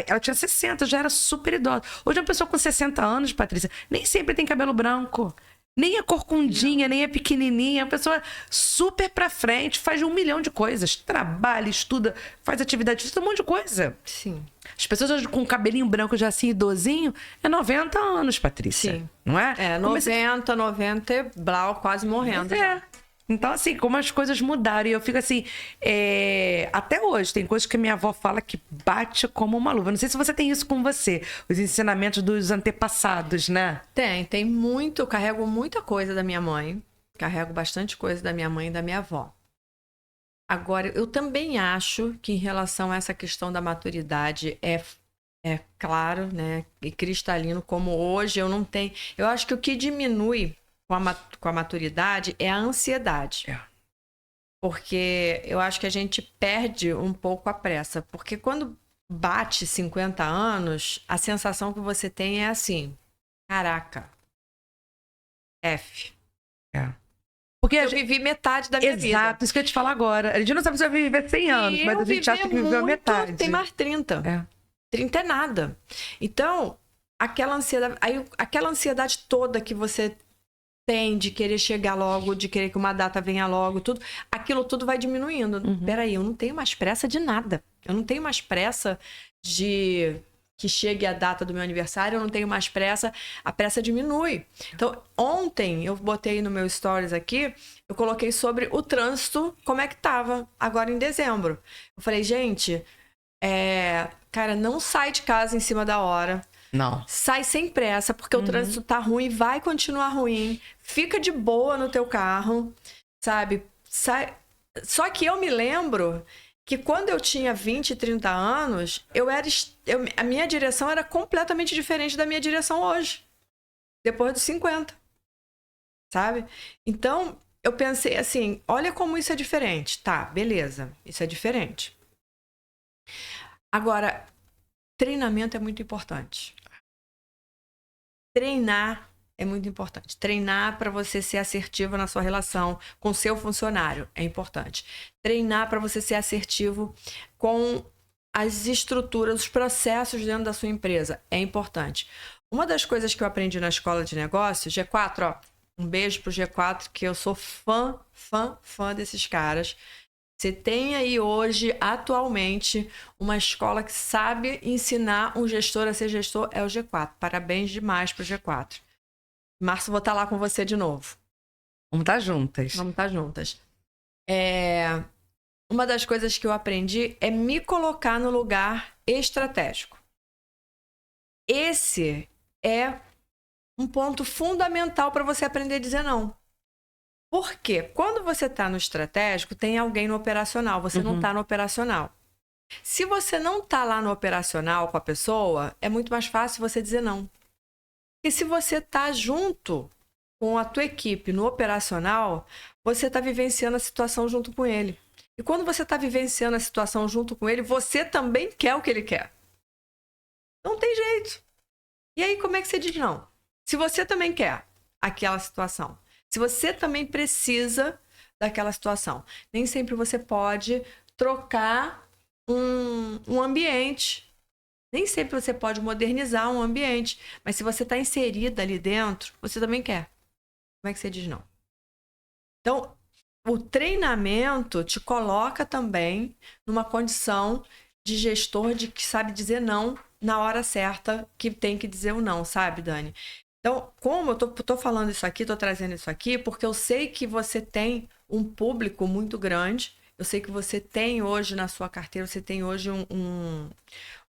Ela tinha 60, já era super idosa. Hoje uma pessoa com 60 anos, Patrícia, nem sempre tem cabelo branco. Nem é corcundinha, nem é pequenininha. É uma pessoa super pra frente, faz 1 milhão de coisas. Trabalha, estuda, faz atividade, faz um monte de coisa. Sim. As pessoas hoje com cabelinho branco já assim, idosinho, é 90 anos, Patrícia. Sim. Não é? 90 e blau, quase morrendo. Então, assim, como as coisas mudaram. E eu fico assim, até hoje, tem coisas que a minha avó fala que bate como uma luva. Não sei se você tem isso com você, os ensinamentos dos antepassados, né? Tem muito, eu carrego muita coisa da minha mãe. Carrego bastante coisa da minha mãe e da minha avó. Agora, eu também acho que em relação a essa questão da maturidade é claro, né, e cristalino, como hoje eu não tenho... Eu acho que o que diminui com a maturidade é a ansiedade. Porque eu acho que a gente perde um pouco a pressa. Porque quando bate 50 anos, a sensação que você tem é assim, caraca, F. Porque eu vivi metade da minha vida. Exato, isso que eu ia te falar agora. A gente não sabe se vai viver 100 anos, mas a gente acha que viveu a metade. Tem mais 30. 30 é nada. Então, aquela ansiedade toda que você tem de querer chegar logo, de querer que uma data venha logo, aquilo tudo vai diminuindo. Peraí, eu não tenho mais pressa de nada. Eu não tenho mais pressa de que chegue a data do meu aniversário, eu não tenho mais pressa, a pressa diminui. Então, ontem eu botei no meu stories aqui, eu coloquei sobre o trânsito, como é que tava agora em dezembro. Eu falei, gente, cara, não sai de casa em cima da hora. Não. Sai sem pressa, porque o trânsito tá ruim, vai continuar ruim. Fica de boa no teu carro, sabe? Só que eu me lembro que quando eu tinha 20, 30 anos, a minha direção era completamente diferente da minha direção hoje. Depois dos 50. Sabe? Então, eu pensei assim, olha como isso é diferente. Tá, beleza, isso é diferente. Agora, treinamento é muito importante. Treinar é muito importante. Treinar para você ser assertivo na sua relação com o seu funcionário é importante. Treinar para você ser assertivo com as estruturas, os processos dentro da sua empresa é importante. Uma das coisas que eu aprendi na escola de negócios, G4, ó, um beijo pro G4, que eu sou fã desses caras. Você tem aí hoje, atualmente, uma escola que sabe ensinar um gestor a ser gestor, é o G4. Parabéns demais pro G4. Março, vou estar lá com você de novo. Vamos estar juntas. Vamos estar juntas. Uma das coisas que eu aprendi é me colocar no lugar estratégico. Esse é um ponto fundamental para você aprender a dizer não. Porque quando você está no estratégico, tem alguém no operacional, você não está no operacional. Se você não está lá no operacional com a pessoa, é muito mais fácil você dizer não. E se você está junto com a tua equipe no operacional, você está vivenciando a situação junto com ele. E quando você está vivenciando a situação junto com ele, você também quer o que ele quer. Não tem jeito. E aí, como é que você diz não? Se você também quer aquela situação, se você também precisa daquela situação, nem sempre você pode trocar um ambiente. Nem sempre você pode modernizar um ambiente. Mas se você está inserida ali dentro, você também quer. Como é que você diz não? Então, o treinamento te coloca também numa condição de gestor de que sabe dizer não na hora certa que tem que dizer o não, sabe, Dani? Então, como eu tô falando isso aqui, tô trazendo isso aqui, porque eu sei que você tem um público muito grande, eu sei que você tem hoje na sua carteira, você tem hoje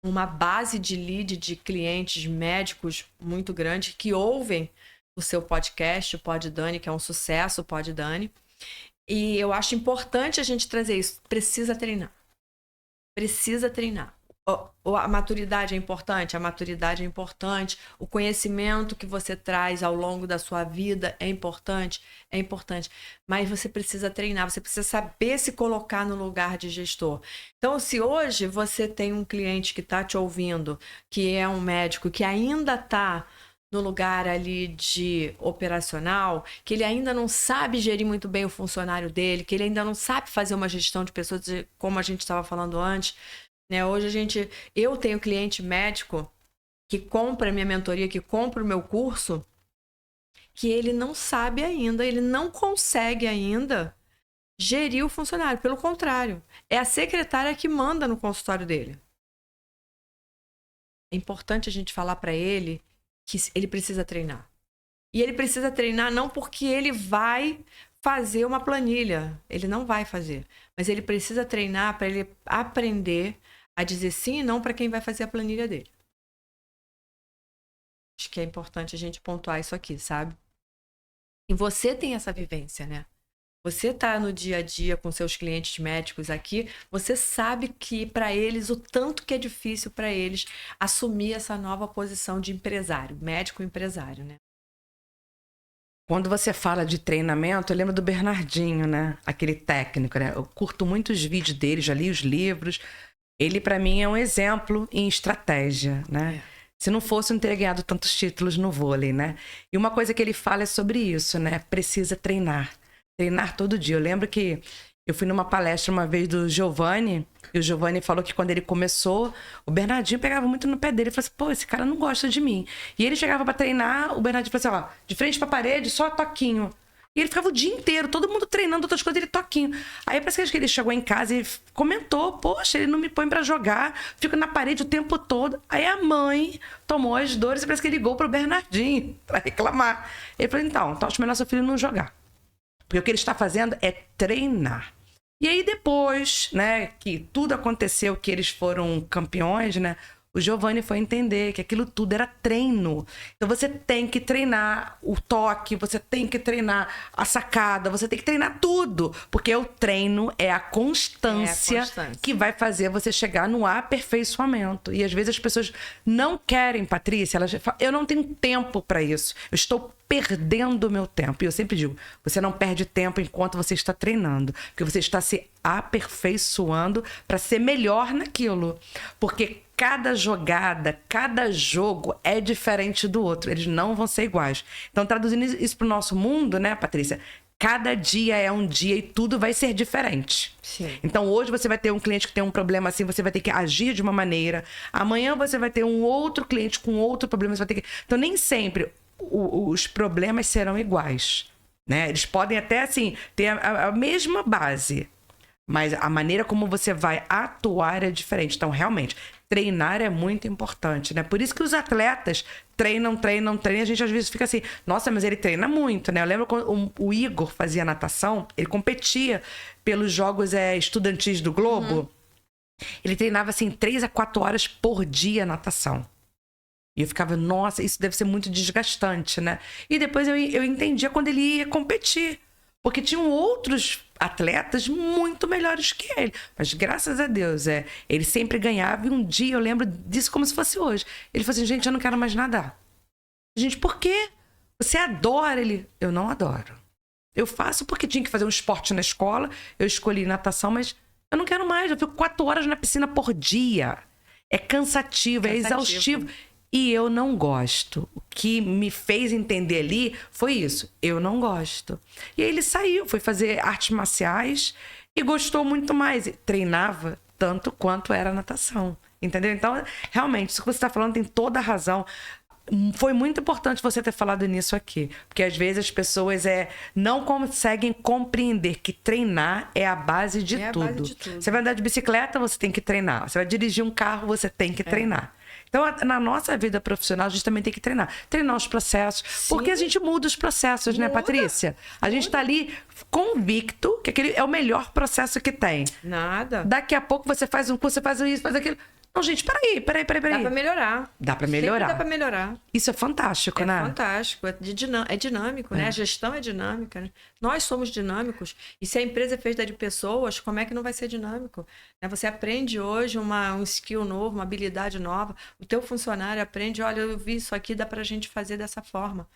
uma base de lead de clientes médicos muito grande que ouvem o seu podcast, o Pod Dani, que é um sucesso, o Pod Dani. E eu acho importante a gente trazer isso. Precisa treinar. Precisa treinar. A maturidade é importante? A maturidade é importante. O conhecimento que você traz ao longo da sua vida é importante? É importante. Mas você precisa treinar, você precisa saber se colocar no lugar de gestor. Então, se hoje você tem um cliente que está te ouvindo, que é um médico, que ainda está no lugar ali de operacional, que ele ainda não sabe gerir muito bem o funcionário dele, que ele ainda não sabe fazer uma gestão de pessoas, como a gente estava falando antes, né? Hoje eu tenho cliente médico que compra a minha mentoria, que compra o meu curso, que ele não sabe ainda, ele não consegue ainda gerir o funcionário. Pelo contrário, é a secretária que manda no consultório dele. É importante a gente falar para ele que ele precisa treinar. E ele precisa treinar não porque ele vai fazer uma planilha. Ele não vai fazer. Mas ele precisa treinar para ele aprender a dizer sim e não para quem vai fazer a planilha dele. Acho que é importante a gente pontuar isso aqui, sabe? E você tem essa vivência, né? Você tá no dia a dia com seus clientes médicos aqui, você sabe que para eles, o tanto que é difícil para eles assumir essa nova posição de empresário, médico empresário, né? Quando você fala de treinamento, eu lembro do Bernardinho, né? Aquele técnico, né? Eu curto muito os vídeos dele, já li os livros. Ele, para mim, é um exemplo em estratégia, né? Se não fosse, eu não teria ganhado tantos títulos no vôlei, né? E uma coisa que ele fala é sobre isso, né? Precisa treinar. Treinar todo dia. Eu lembro que eu fui numa palestra uma vez do Giovanni, e o Giovanni falou que quando ele começou, o Bernardinho pegava muito no pé dele. Ele falou assim, pô, esse cara não gosta de mim. E ele chegava pra treinar, o Bernardinho falou assim, ó, de frente pra parede, só toquinho. E ele ficava o dia inteiro, todo mundo treinando outras coisas, ele toquinho. Aí parece que ele chegou em casa e comentou, poxa, ele não me põe pra jogar, fico na parede o tempo todo. Aí a mãe tomou as dores e parece que ligou pro Bernardinho pra reclamar. Ele falou, então acho melhor seu filho não jogar. Porque o que ele está fazendo é treinar. E aí depois, né, que tudo aconteceu, que eles foram campeões, né, o Giovanni foi entender que aquilo tudo era treino. Então você tem que treinar o toque, você tem que treinar a sacada, você tem que treinar tudo. Porque o treino é a constância, que vai fazer você chegar no aperfeiçoamento. E às vezes as pessoas não querem, Patrícia, elas falam, eu não tenho tempo para isso. Eu estou perdendo o meu tempo. E eu sempre digo, você não perde tempo enquanto você está treinando. Porque você está se aperfeiçoando para ser melhor naquilo. Porque cada jogada, cada jogo é diferente do outro. Eles não vão ser iguais. Então, traduzindo isso para o nosso mundo, né, Patrícia? Cada dia é um dia e tudo vai ser diferente. Sim. Então, hoje você vai ter um cliente que tem um problema assim, você vai ter que agir de uma maneira. Amanhã você vai ter um outro cliente com outro problema, você vai ter que... Então, nem sempre os problemas serão iguais, né? Eles podem até, assim, ter a mesma base, mas a maneira como você vai atuar é diferente. Então, realmente, treinar é muito importante, né? Por isso que os atletas treinam. A gente às vezes fica assim, nossa, mas ele treina muito, né? Eu lembro quando o Igor fazia natação, ele competia pelos Jogos Estudantis do Globo. Ele treinava, assim, 3 a 4 horas por dia natação. E eu ficava, nossa, isso deve ser muito desgastante, né? E depois eu entendia quando ele ia competir. Porque tinham outros atletas muito melhores que ele. Mas graças a Deus, ele sempre ganhava. E um dia eu lembro disso como se fosse hoje. Ele falou assim, gente, eu não quero mais nadar. Gente, por quê? Você adora ele? Eu não adoro. Eu faço porque tinha que fazer um esporte na escola. Eu escolhi natação, mas eu não quero mais. Eu fico 4 horas na piscina por dia. É cansativo, é exaustivo. E eu não gosto. O que me fez entender ali foi isso. Eu não gosto. E aí ele saiu, foi fazer artes marciais e gostou muito mais. Treinava tanto quanto era natação. Entendeu? Então, realmente, isso que você está falando tem toda a razão. Foi muito importante você ter falado nisso aqui. Porque às vezes as pessoas não conseguem compreender que treinar é a base de tudo. Você vai andar de bicicleta, você tem que treinar. Você vai dirigir um carro, você tem que treinar. Então, na nossa vida profissional, a gente também tem que treinar. Treinar os processos. Sim. Porque a gente muda os processos, né, Patrícia? A gente tá ali convicto que aquele é o melhor processo que tem. Nada. Daqui a pouco você faz um curso, você faz isso, faz aquilo. Não, gente, peraí. Dá pra melhorar. Dá pra melhorar. Sempre dá pra melhorar. Isso é fantástico, né? É fantástico. É dinâmico, né? A gestão é dinâmica, né? Nós somos dinâmicos. E se a empresa é feita de pessoas, como é que não vai ser dinâmico? Você aprende hoje um skill novo, uma habilidade nova. O teu funcionário aprende, olha, eu vi isso aqui, dá pra gente fazer dessa forma.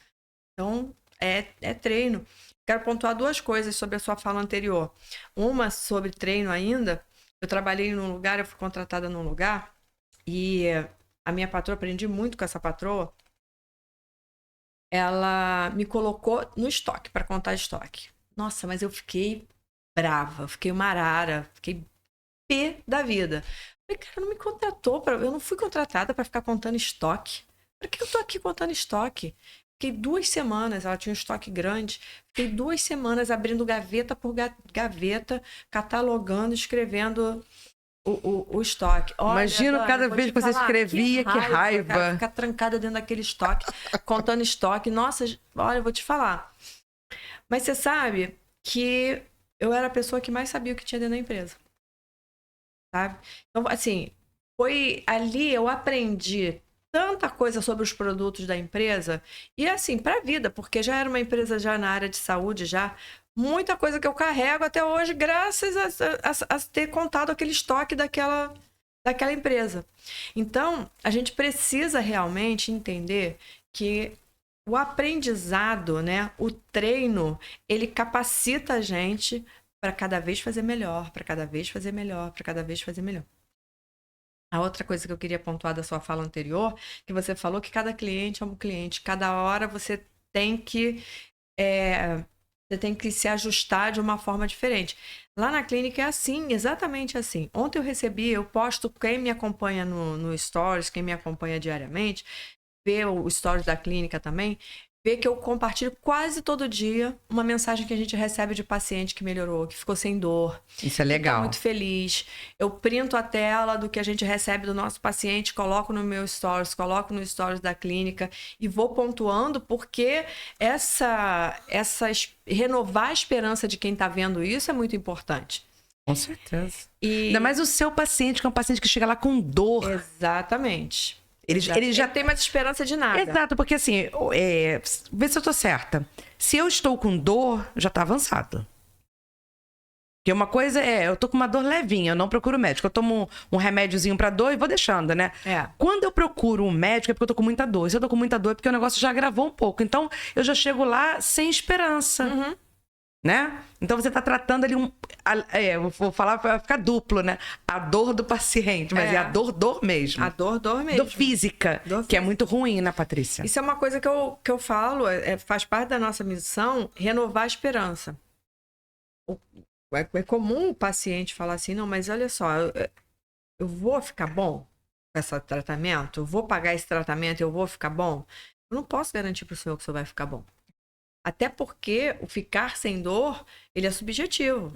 Então, é treino. Quero pontuar 2 coisas sobre a sua fala anterior. Uma sobre treino ainda. Eu trabalhei num lugar, eu fui contratada num lugar e a minha patroa, aprendi muito com essa patroa, ela me colocou no estoque, para contar estoque. Nossa, mas eu fiquei brava, fiquei uma arara, fiquei pé da vida. Falei, cara, não me contratou, eu não fui contratada para ficar contando estoque. Para que eu tô aqui contando estoque? Fiquei 2 semanas, ela tinha um estoque grande, fiquei 2 semanas abrindo gaveta por gaveta, catalogando, escrevendo o estoque. Olha, imagina Dani, cada vez que você escrevia, que raiva. Cara, ficar trancada dentro daquele estoque, contando estoque. Nossa, olha, eu vou te falar. Mas você sabe que eu era a pessoa que mais sabia o que tinha dentro da empresa. Sabe? Então, assim, foi ali eu aprendi tanta coisa sobre os produtos da empresa e assim, para a vida, porque já era uma empresa já na área de saúde, já muita coisa que eu carrego até hoje, graças a ter contado aquele estoque daquela empresa. Então, a gente precisa realmente entender que o aprendizado, né, o treino, ele capacita a gente para cada vez fazer melhor, para cada vez fazer melhor, para cada vez fazer melhor. A outra coisa que eu queria pontuar da sua fala anterior, que você falou que cada cliente é um cliente, cada hora você tem que se ajustar de uma forma diferente. Lá na clínica é assim, exatamente assim. Ontem eu posto, quem me acompanha no Stories, quem me acompanha diariamente, vê o Stories da clínica também, vê que eu compartilho quase todo dia uma mensagem que a gente recebe de paciente que melhorou, que ficou sem dor. Isso é legal. Tá muito feliz. Eu printo a tela do que a gente recebe do nosso paciente, coloco no meu Stories, coloco no Stories da clínica e vou pontuando, porque renovar a esperança de quem está vendo isso é muito importante. Com certeza. Ainda mais o seu paciente, que é um paciente que chega lá com dor. Exatamente. Ele já tem mais esperança de nada. Exato, porque assim, vê se eu tô certa. Se eu estou com dor, já tá avançado. Porque uma coisa eu tô com uma dor levinha, eu não procuro médico. Eu tomo um remédiozinho pra dor e vou deixando, né? Quando eu procuro um médico é porque eu tô com muita dor. Se eu tô com muita dor é porque o negócio já agravou um pouco. Então, eu já chego lá sem esperança. Uhum. Né? Então você está tratando ali eu vou falar para ficar duplo, né? A dor do paciente, mas é a dor mesmo. A dor mesmo. Dor física, que é muito ruim, né, Patrícia? Isso é uma coisa que eu falo, faz parte da nossa missão, renovar a esperança. É comum o paciente falar assim, não, mas olha só, eu vou ficar bom com esse tratamento? Eu vou pagar esse tratamento e eu vou ficar bom? Eu não posso garantir para o senhor que o senhor vai ficar bom. Até porque o ficar sem dor, ele é subjetivo.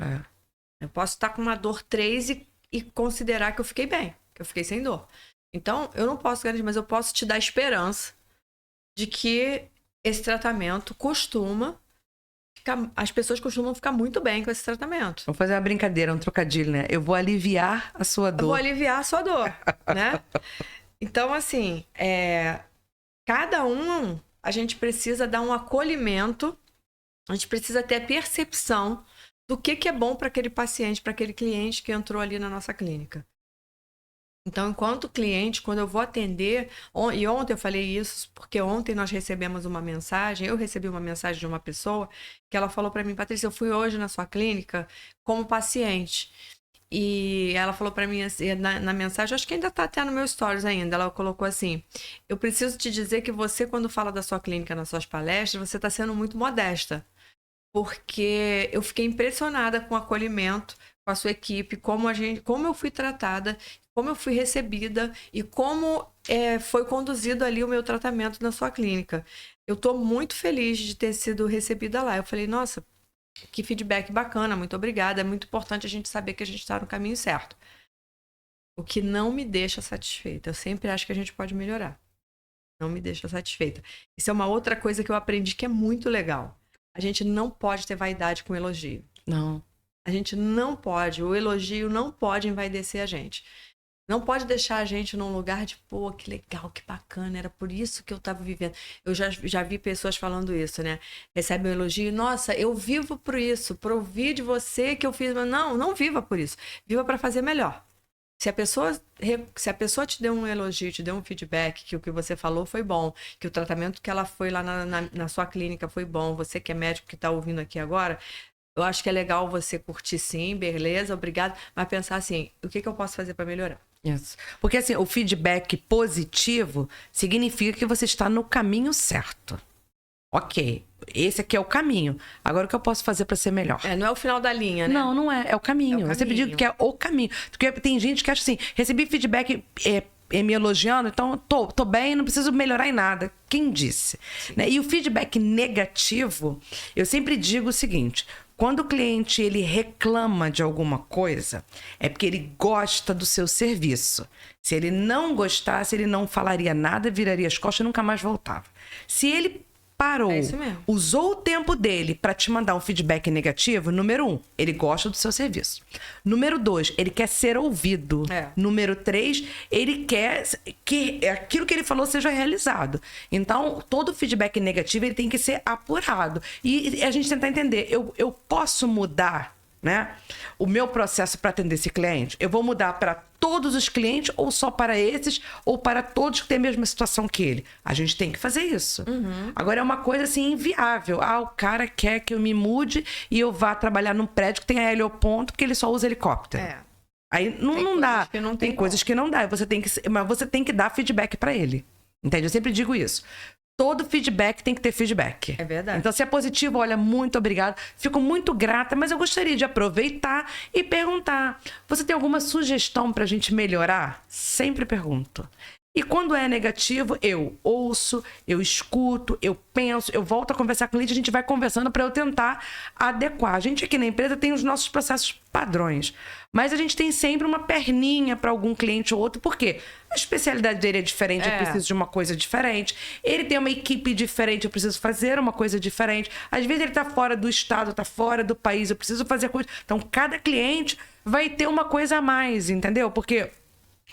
Eu posso estar com uma dor 3 e considerar que eu fiquei bem, que eu fiquei sem dor. Então, eu não posso garantir, mas eu posso te dar esperança de que esse tratamento as pessoas costumam ficar muito bem com esse tratamento. Vamos fazer uma brincadeira, um trocadilho, né? Eu vou aliviar a sua dor. Eu vou aliviar a sua dor, né? Então, assim, cada um... A gente precisa dar um acolhimento, a gente precisa ter a percepção do que é bom para aquele paciente, para aquele cliente que entrou ali na nossa clínica. Então, enquanto cliente, quando eu vou atender, e ontem eu falei isso, porque ontem nós recebemos uma mensagem, eu recebi uma mensagem de uma pessoa que ela falou para mim, Patrícia, eu fui hoje na sua clínica como paciente. E ela falou para mim assim, na mensagem, acho que ainda tá até no meu stories ainda, ela colocou assim, eu preciso te dizer que você, quando fala da sua clínica nas suas palestras, você está sendo muito modesta, porque eu fiquei impressionada com o acolhimento, com a sua equipe, como eu fui tratada, como eu fui recebida e como foi conduzido ali o meu tratamento na sua clínica. Eu estou muito feliz de ter sido recebida lá. Eu falei, nossa, que feedback bacana, muito obrigada. É muito importante a gente saber que a gente está no caminho certo. O que não me deixa satisfeita. Eu sempre acho que a gente pode melhorar. Não me deixa satisfeita. Isso é uma outra coisa que eu aprendi que é muito legal. A gente não pode ter vaidade com elogio. Não. A gente não pode. O elogio não pode envaidecer a gente. Não pode deixar a gente num lugar de, pô, que legal, que bacana, era por isso que eu tava vivendo. Eu já vi pessoas falando isso, né? Recebem um elogio, nossa, eu vivo por isso, por ouvir de você que eu fiz. Mas não viva por isso. Viva para fazer melhor. Se a pessoa te deu um elogio, te deu um feedback, que o que você falou foi bom, que o tratamento que ela foi lá na sua clínica foi bom, você que é médico que tá ouvindo aqui agora, eu acho que é legal você curtir sim, beleza, obrigado, mas pensar assim, o que eu posso fazer para melhorar? Isso. Porque assim, o feedback positivo significa que você está no caminho certo. Ok, esse aqui é o caminho. Agora o que eu posso fazer para ser melhor? Não é o final da linha, né? Não é. É o caminho. Eu sempre digo que é o caminho. Porque tem gente que acha assim, recebi feedback me elogiando, então tô bem, não preciso melhorar em nada. Quem disse? Né? E o feedback negativo, eu sempre digo o seguinte, quando o cliente ele reclama de alguma coisa, é porque ele gosta do seu serviço. Se ele não gostasse, ele não falaria nada, viraria as costas e nunca mais voltava. Se ele parou, É isso mesmo. usou o tempo dele para te mandar um feedback negativo, número 1, ele gosta do seu serviço. Número 2, ele quer ser ouvido. Número 3, ele quer que aquilo que ele falou seja realizado. Então, todo feedback negativo ele tem que ser apurado. E a gente tentar entender, eu posso mudar, né, o meu processo para atender esse cliente? Eu vou mudar para todos os clientes ou só para esses ou para todos que têm a mesma situação que ele? A gente tem que fazer isso. Agora é uma coisa assim inviável. O cara quer que eu me mude e eu vá trabalhar num prédio que tenha helioponto porque ele só usa helicóptero. Aí não dá. Tem coisas que não dá. Mas você tem que dar feedback para ele. Entende? Eu sempre digo isso. Todo feedback tem que ter feedback. É verdade. Então, se é positivo, olha, muito obrigada. Fico muito grata, mas eu gostaria de aproveitar e perguntar. Você tem alguma sugestão pra gente melhorar? Sempre pergunto. E quando é negativo, eu ouço, eu escuto, eu penso, eu volto a conversar com o cliente, a gente vai conversando para eu tentar adequar. A gente aqui na empresa tem os nossos processos padrões, mas a gente tem sempre uma perninha para algum cliente ou outro, porque a especialidade dele é diferente, eu preciso de uma coisa diferente. Ele tem uma equipe diferente, eu preciso fazer uma coisa diferente. Às vezes ele está fora do estado, está fora do país, eu preciso fazer coisa. Então, cada cliente vai ter uma coisa a mais, entendeu? Porque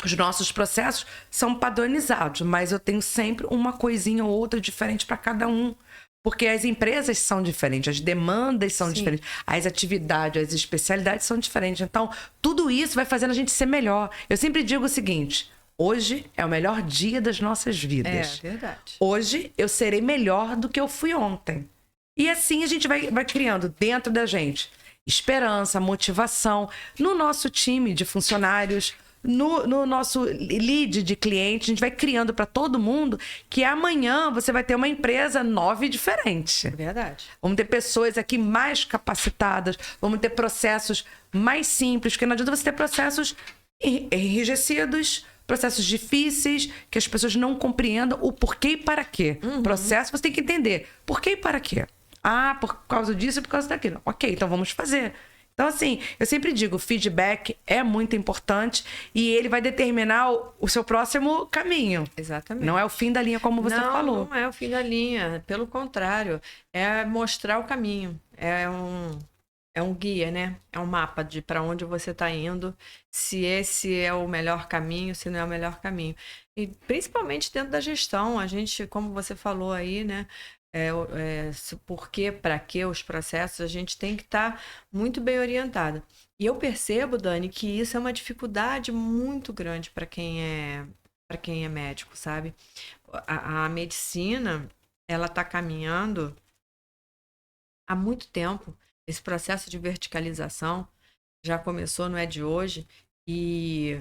os nossos processos são padronizados, mas eu tenho sempre uma coisinha ou outra diferente para cada um. Porque as empresas são diferentes, as demandas são diferentes, as atividades, as especialidades são diferentes. Então, tudo isso vai fazendo a gente ser melhor. Eu sempre digo o seguinte: hoje é o melhor dia das nossas vidas. É verdade. Hoje eu serei melhor do que eu fui ontem. E assim a gente vai criando dentro da gente esperança, motivação, no nosso time de funcionários, no nosso lead de cliente, a gente vai criando para todo mundo que amanhã você vai ter uma empresa nova e diferente. É verdade. Vamos ter pessoas aqui mais capacitadas, vamos ter processos mais simples, porque não adianta você ter processos enrijecidos, processos difíceis, que as pessoas não compreendam o porquê e para quê. Processo você tem que entender por quê e para quê. Por causa disso e por causa daquilo. Ok, então vamos fazer. Então, assim, eu sempre digo, feedback é muito importante e ele vai determinar o seu próximo caminho. Exatamente. Não é o fim da linha, como você falou. Não é o fim da linha. Pelo contrário, é mostrar o caminho. É um guia, né? É um mapa de para onde você está indo, se esse é o melhor caminho, se não é o melhor caminho. E principalmente dentro da gestão, a gente, como você falou aí, né? Por quê, para quê os processos, a gente tem que estar muito bem orientada. E eu percebo, Dani, que isso é uma dificuldade muito grande para quem é médico, sabe? A medicina, ela está caminhando há muito tempo. Esse processo de verticalização já começou, não é de hoje, e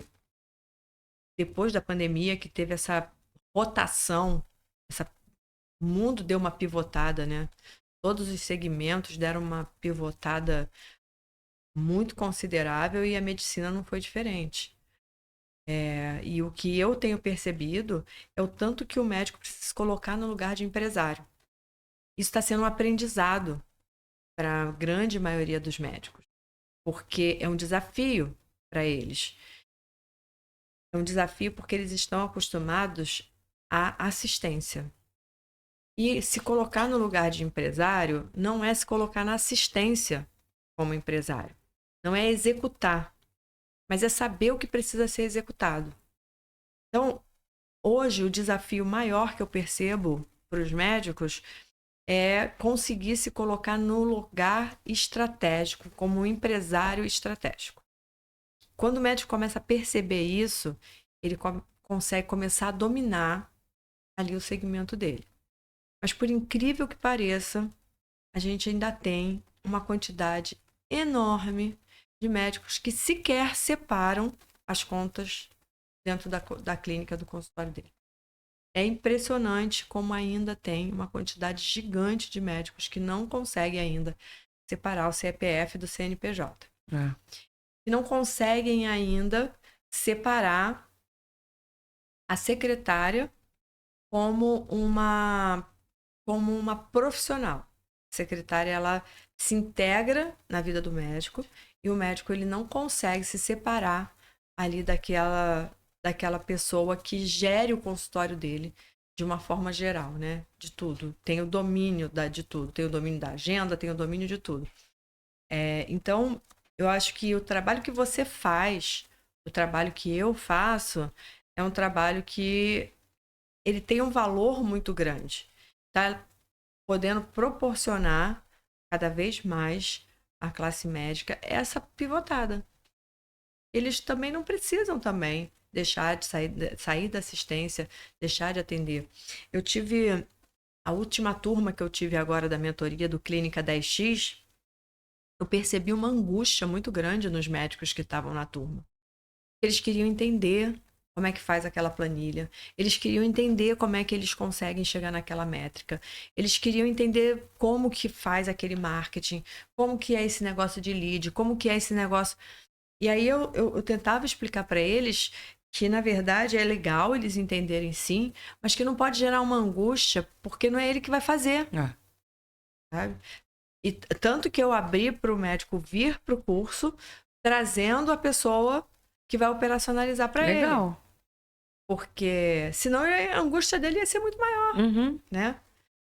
depois da pandemia que teve essa rotação, o mundo deu uma pivotada, né? Todos os segmentos deram uma pivotada muito considerável e a medicina não foi diferente. E o que eu tenho percebido é o tanto que o médico precisa se colocar no lugar de empresário. Isso está sendo um aprendizado para a grande maioria dos médicos, porque é um desafio para eles. É um desafio porque eles estão acostumados à assistência. E se colocar no lugar de empresário não é se colocar na assistência como empresário. Não é executar, mas é saber o que precisa ser executado. Então, hoje, o desafio maior que eu percebo para os médicos é conseguir se colocar no lugar estratégico, como um empresário estratégico. Quando o médico começa a perceber isso, ele consegue começar a dominar ali o segmento dele. Mas, por incrível que pareça, a gente ainda tem uma quantidade enorme de médicos que sequer separam as contas dentro da clínica, do consultório dele. É impressionante como ainda tem uma quantidade gigante de médicos que não conseguem ainda separar o CPF do CNPJ. E não conseguem ainda separar a secretária como uma profissional. A secretária, ela se integra na vida do médico e o médico ele não consegue se separar ali daquela pessoa que gere o consultório dele de uma forma geral, né? De tudo. Tem o domínio de tudo. Tem o domínio da agenda, tem o domínio de tudo. Então, eu acho que o trabalho que você faz, o trabalho que eu faço, é um trabalho que ele tem um valor muito grande. Tá podendo proporcionar cada vez mais à classe médica essa pivotada. Eles também não precisam também deixar de sair da assistência, deixar de atender. Eu tive a última turma que eu tive agora da mentoria do Clínica 10X, eu percebi uma angústia muito grande nos médicos que estavam na turma. Eles queriam entender como é que faz aquela planilha. Eles queriam entender como é que eles conseguem chegar naquela métrica. Eles queriam entender como que faz aquele marketing, como que é esse negócio de lead, como que é esse negócio... E aí eu tentava explicar para eles que, na verdade, é legal eles entenderem sim, mas que não pode gerar uma angústia, porque não é ele que vai fazer. Sabe? E tanto que eu abri para o médico vir para o curso, trazendo a pessoa que vai operacionalizar para ele. Legal. Porque senão a angústia dele ia ser muito maior, né?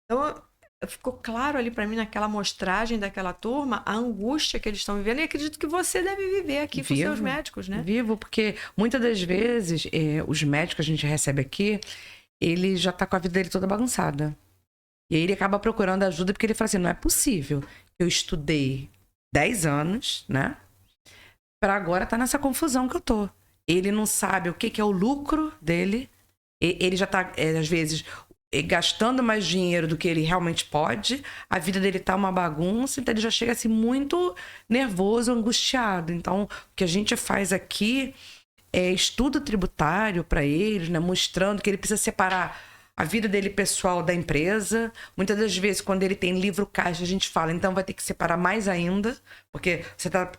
Então, ficou claro ali para mim, naquela amostragem daquela turma, a angústia que eles estão vivendo. E acredito que você deve viver aqui com seus médicos, né? Vivo, porque muitas das vezes os médicos que a gente recebe aqui, ele já tá com a vida dele toda bagunçada. E aí ele acaba procurando ajuda porque ele fala assim, não é possível. Eu estudei 10 anos, né? Para agora tá nessa confusão que eu tô. Ele não sabe o que é o lucro dele. Ele já tá, às vezes, gastando mais dinheiro do que ele realmente pode. A vida dele tá uma bagunça. Então ele já chega assim muito nervoso, angustiado. Então o que a gente faz aqui é estudo tributário para ele, né? Mostrando que ele precisa separar a vida dele pessoal da empresa. Muitas das vezes, quando ele tem livro caixa, a gente fala, então vai ter que separar mais ainda, porque você tá...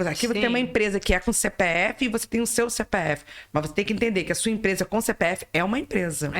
Aqui você tem uma empresa que é com CPF e você tem o seu CPF. Mas você tem que entender que a sua empresa com CPF é uma empresa.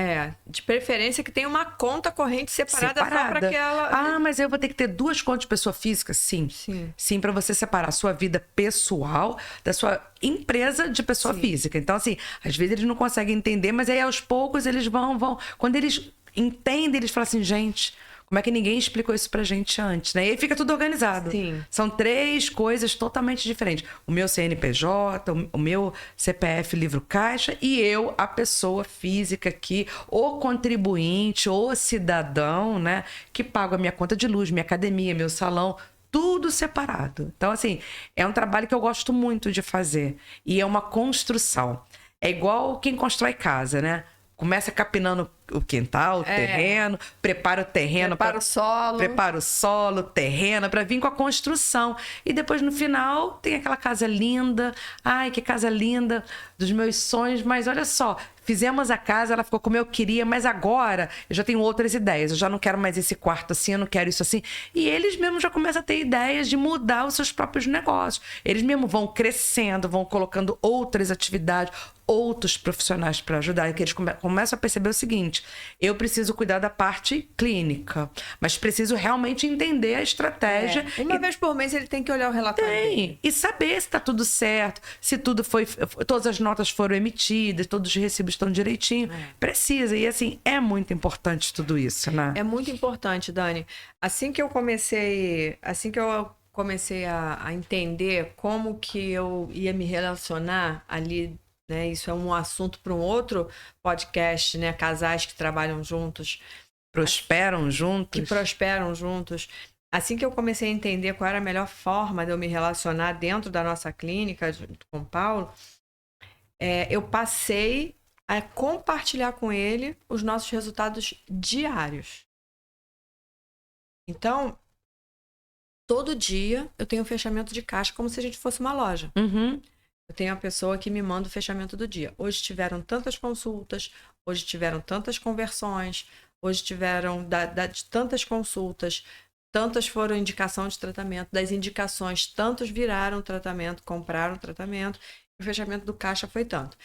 De preferência que tenha uma conta corrente separada. Só para que ela... Ah, mas eu vou ter que ter 2 contas de pessoa física? Sim. Sim, para você separar a sua vida pessoal da sua empresa de pessoa física. Então, assim, às vezes eles não conseguem entender, mas aí aos poucos eles vão... Quando eles entendem, eles falam assim, gente... Como é que ninguém explicou isso pra gente antes, né? E aí fica tudo organizado. São 3 coisas totalmente diferentes. O meu CNPJ, o meu CPF livro caixa e eu, a pessoa física aqui, o contribuinte, o cidadão, né? Que paga a minha conta de luz, minha academia, meu salão, tudo separado. Então, assim, é um trabalho que eu gosto muito de fazer. E é uma construção. É igual quem constrói casa, né? Começa capinando o quintal, o terreno, prepara o terreno, prepara o solo, terreno, para vir com a construção. E depois, no final, tem aquela casa linda. Ai, que casa linda dos meus sonhos. Mas olha só, fizemos a casa, ela ficou como eu queria, mas agora eu já tenho outras ideias. Eu já não quero mais esse quarto assim, eu não quero isso assim. E eles mesmos já começam a ter ideias de mudar os seus próprios negócios. Eles mesmos vão crescendo, vão colocando outras atividades, outros profissionais para ajudar. Que eles começam a perceber o seguinte: eu preciso cuidar da parte clínica, mas preciso realmente entender a estratégia. Uma vez por mês ele tem que olhar o relatório dele. E saber se está tudo certo, se tudo foi, todas as notas foram emitidas, todos os recibos estão direitinho. Precisa. E assim, é muito importante tudo isso, né? É muito importante, Dani. Assim que eu comecei a entender como que eu ia me relacionar ali, né? Isso é um assunto para um outro podcast, né? Casais que trabalham juntos. Prosperam juntos. Que prosperam juntos. Assim que eu comecei a entender qual era a melhor forma de eu me relacionar dentro da nossa clínica, junto com o Paulo, eu passei a compartilhar com ele os nossos resultados diários. Então, todo dia eu tenho um fechamento de caixa como se a gente fosse uma loja. Eu tenho a pessoa que me manda o fechamento do dia. Hoje tiveram tantas consultas, hoje tiveram tantas conversões, hoje tiveram tantas consultas, tantas foram indicação de tratamento, das indicações, tantos viraram tratamento, compraram tratamento, e o fechamento do caixa foi tanto.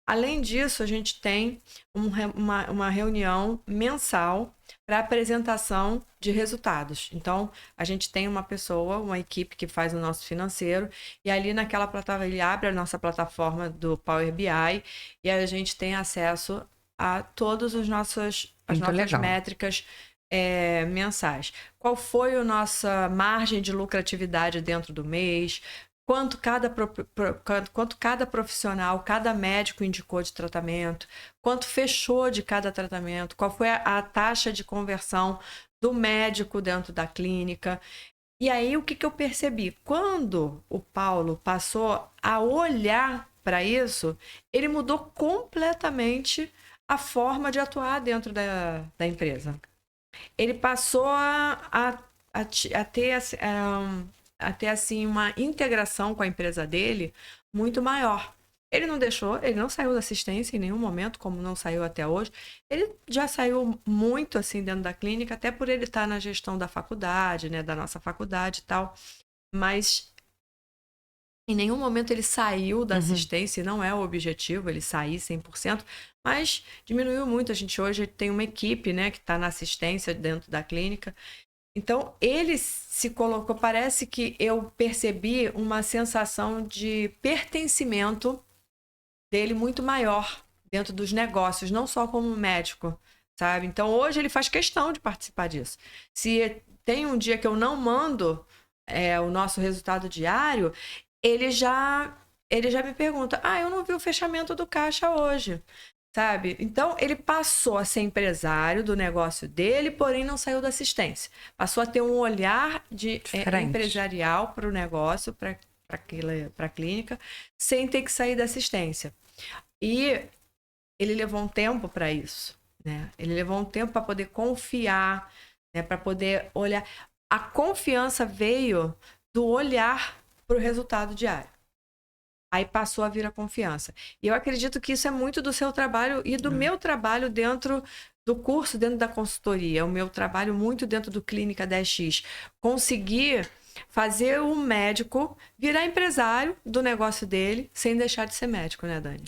Além disso, a gente tem uma reunião mensal para apresentação de resultados. Então, a gente tem uma pessoa, uma equipe que faz o nosso financeiro, e ali naquela plataforma, ele abre a nossa plataforma do Power BI, e a gente tem acesso a todas as nossas legal. métricas mensais. Qual foi a nossa margem de lucratividade dentro do mês? Quanto cada profissional, cada médico indicou de tratamento? Quanto fechou de cada tratamento? Qual foi a taxa de conversão do médico dentro da clínica? E aí, o que eu percebi? Quando o Paulo passou a olhar para isso, ele mudou completamente a forma de atuar dentro da empresa. Ele passou a ter assim, uma integração com a empresa dele muito maior. Ele não saiu da assistência em nenhum momento, como não saiu até hoje. Ele já saiu muito assim dentro da clínica, até por ele estar na gestão da faculdade, né, da nossa faculdade e tal. Mas em nenhum momento ele saiu da assistência, e não é o objetivo ele sair 100%, mas diminuiu muito. A gente hoje tem uma equipe, né, que está na assistência dentro da clínica. Então, ele se colocou, parece que eu percebi uma sensação de pertencimento dele muito maior dentro dos negócios, não só como médico, sabe? Então, hoje ele faz questão de participar disso. Se tem um dia que eu não mando o nosso resultado diário, ele já me pergunta, eu não vi o fechamento do caixa hoje, sabe? Então, ele passou a ser empresário do negócio dele, porém não saiu da assistência. Passou a ter um olhar empresarial para o negócio, para a clínica, sem ter que sair da assistência. E ele levou um tempo para isso, né? Ele levou um tempo para poder confiar, né? Para poder olhar. A confiança veio do olhar para o resultado diário. Aí passou a vir a confiança. E eu acredito que isso é muito do seu trabalho e do meu trabalho dentro do curso, dentro da consultoria. O meu trabalho muito dentro do Clínica 10X. Conseguir fazer o médico virar empresário do negócio dele sem deixar de ser médico, né, Dani?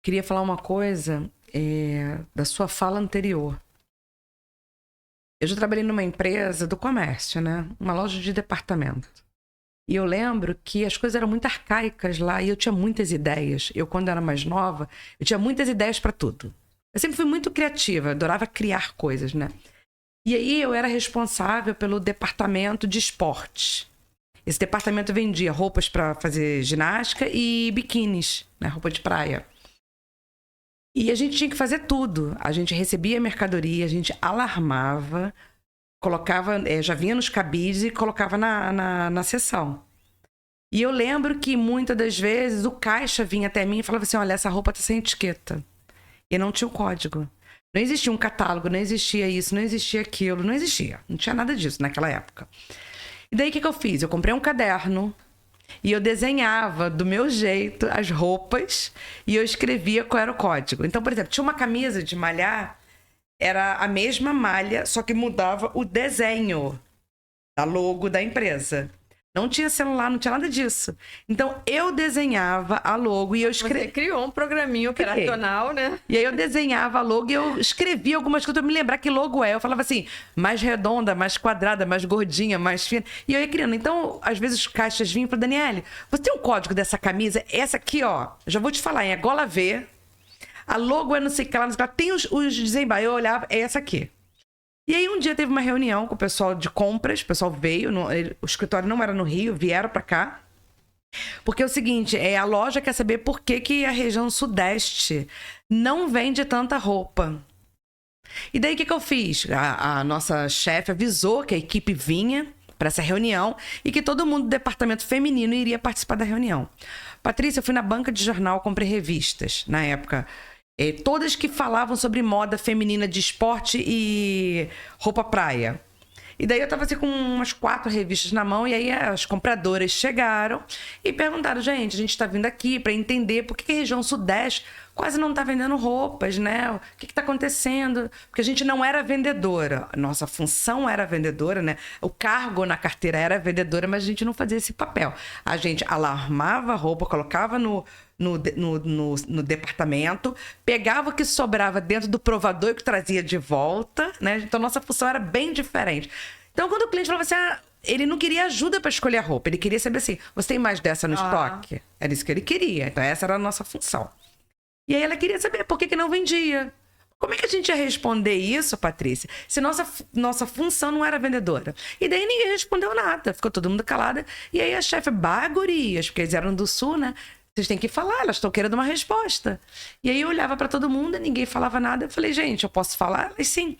Queria falar uma coisa da sua fala anterior. Eu já trabalhei numa empresa do comércio, né? Uma loja de departamento. E eu lembro que as coisas eram muito arcaicas lá e eu tinha muitas ideias. Eu, quando era mais nova, eu tinha muitas ideias para tudo. Eu sempre fui muito criativa, adorava criar coisas, né? E aí eu era responsável pelo departamento de esportes. Esse departamento vendia roupas para fazer ginástica e biquínis, né? Roupa de praia. E a gente tinha que fazer tudo. A gente recebia mercadoria, a gente alarmava, colocava, já vinha nos cabides e colocava na seção. E eu lembro que muitas das vezes o caixa vinha até mim e falava assim, olha, essa roupa tá sem etiqueta. E não tinha o código. Não existia um catálogo, não existia isso, não existia aquilo, não existia. Não tinha nada disso naquela época. E daí o que eu fiz? Eu comprei um caderno e eu desenhava do meu jeito as roupas e eu escrevia qual era o código. Então, por exemplo, tinha uma camisa de malhar, era a mesma malha, só que mudava o desenho da logo da empresa. Não tinha celular, não tinha nada disso. Então, eu desenhava a logo e eu escrevia... Você criou um programinha operacional, né? E aí eu desenhava a logo e eu escrevia algumas coisas pra me lembrar que logo é. Eu falava assim, mais redonda, mais quadrada, mais gordinha, mais fina. E eu ia criando. Então, às vezes os caixas vinham para Daniele, você tem um código dessa camisa? Essa aqui, ó, já vou te falar, é gola V. A logo é não sei o que lá, não sei o que lá. Tem os desembaixos. Eu olhava, é essa aqui. E aí um dia teve uma reunião com o pessoal de compras, o pessoal veio, o escritório não era no Rio, vieram para cá. Porque é o seguinte, a loja quer saber por que a região sudeste não vende tanta roupa. E daí o que eu fiz? A nossa chefe avisou que a equipe vinha para essa reunião e que todo mundo do departamento feminino iria participar da reunião. Patrícia, eu fui na banca de jornal, comprei revistas na época. Todas que falavam sobre moda feminina de esporte e roupa praia. E daí eu tava assim com umas 4 revistas na mão e aí as compradoras chegaram e perguntaram, gente, a gente tá vindo aqui para entender por que a região sudeste quase não tá vendendo roupas, né? O que tá acontecendo? Porque a gente não era vendedora. Nossa função era vendedora, né? O cargo na carteira era vendedora, mas a gente não fazia esse papel. A gente alarmava a roupa, colocava no departamento, pegava o que sobrava dentro do provador e que trazia de volta, né? Então, nossa função era bem diferente. Então, quando o cliente falava assim, ele não queria ajuda para escolher a roupa, ele queria saber assim, você tem mais dessa no estoque? Era isso que ele queria. Então, essa era a nossa função. E aí ela queria saber por que não vendia. Como é que a gente ia responder isso, Patrícia, se nossa função não era vendedora? E daí ninguém respondeu nada, ficou todo mundo calada. E aí a chefe, gurias, porque eles eram do Sul, né? Vocês têm que falar, elas estão querendo uma resposta. E aí eu olhava para todo mundo e ninguém falava nada. Eu falei, gente, eu posso falar? E sim.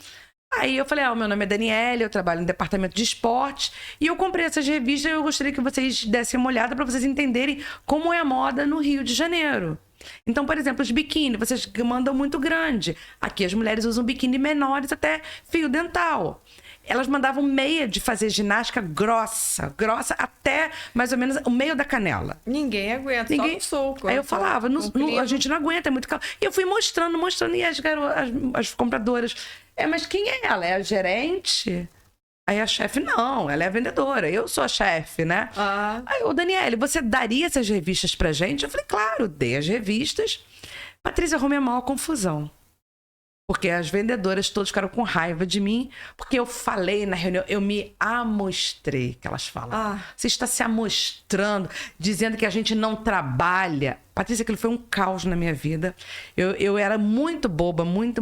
Aí eu falei, o meu nome é Daniele, eu trabalho no departamento de esportes e eu comprei essas revistas e eu gostaria que vocês dessem uma olhada para vocês entenderem como é a moda no Rio de Janeiro. Então, por exemplo, os biquíni, vocês mandam muito grande. Aqui as mulheres usam biquíni menores até fio dental. Elas mandavam meia de fazer ginástica grossa até mais ou menos o meio da canela. Ninguém aguenta, só no soco. Aí eu falava, a gente não aguenta, é muito calor. E eu fui mostrando, e as compradoras, mas quem é ela? É a gerente? Aí a chefe, não, ela é a vendedora, eu sou a chefe, né? Aí, Daniele, você daria essas revistas pra gente? Eu falei, claro, dei as revistas. Patrícia, arrumei a maior confusão. Porque as vendedoras todas ficaram com raiva de mim, porque eu falei na reunião, eu me amostrei, que elas falam. Você está se amostrando, dizendo que a gente não trabalha. Patrícia, aquilo foi um caos na minha vida. Eu era muito boba, muito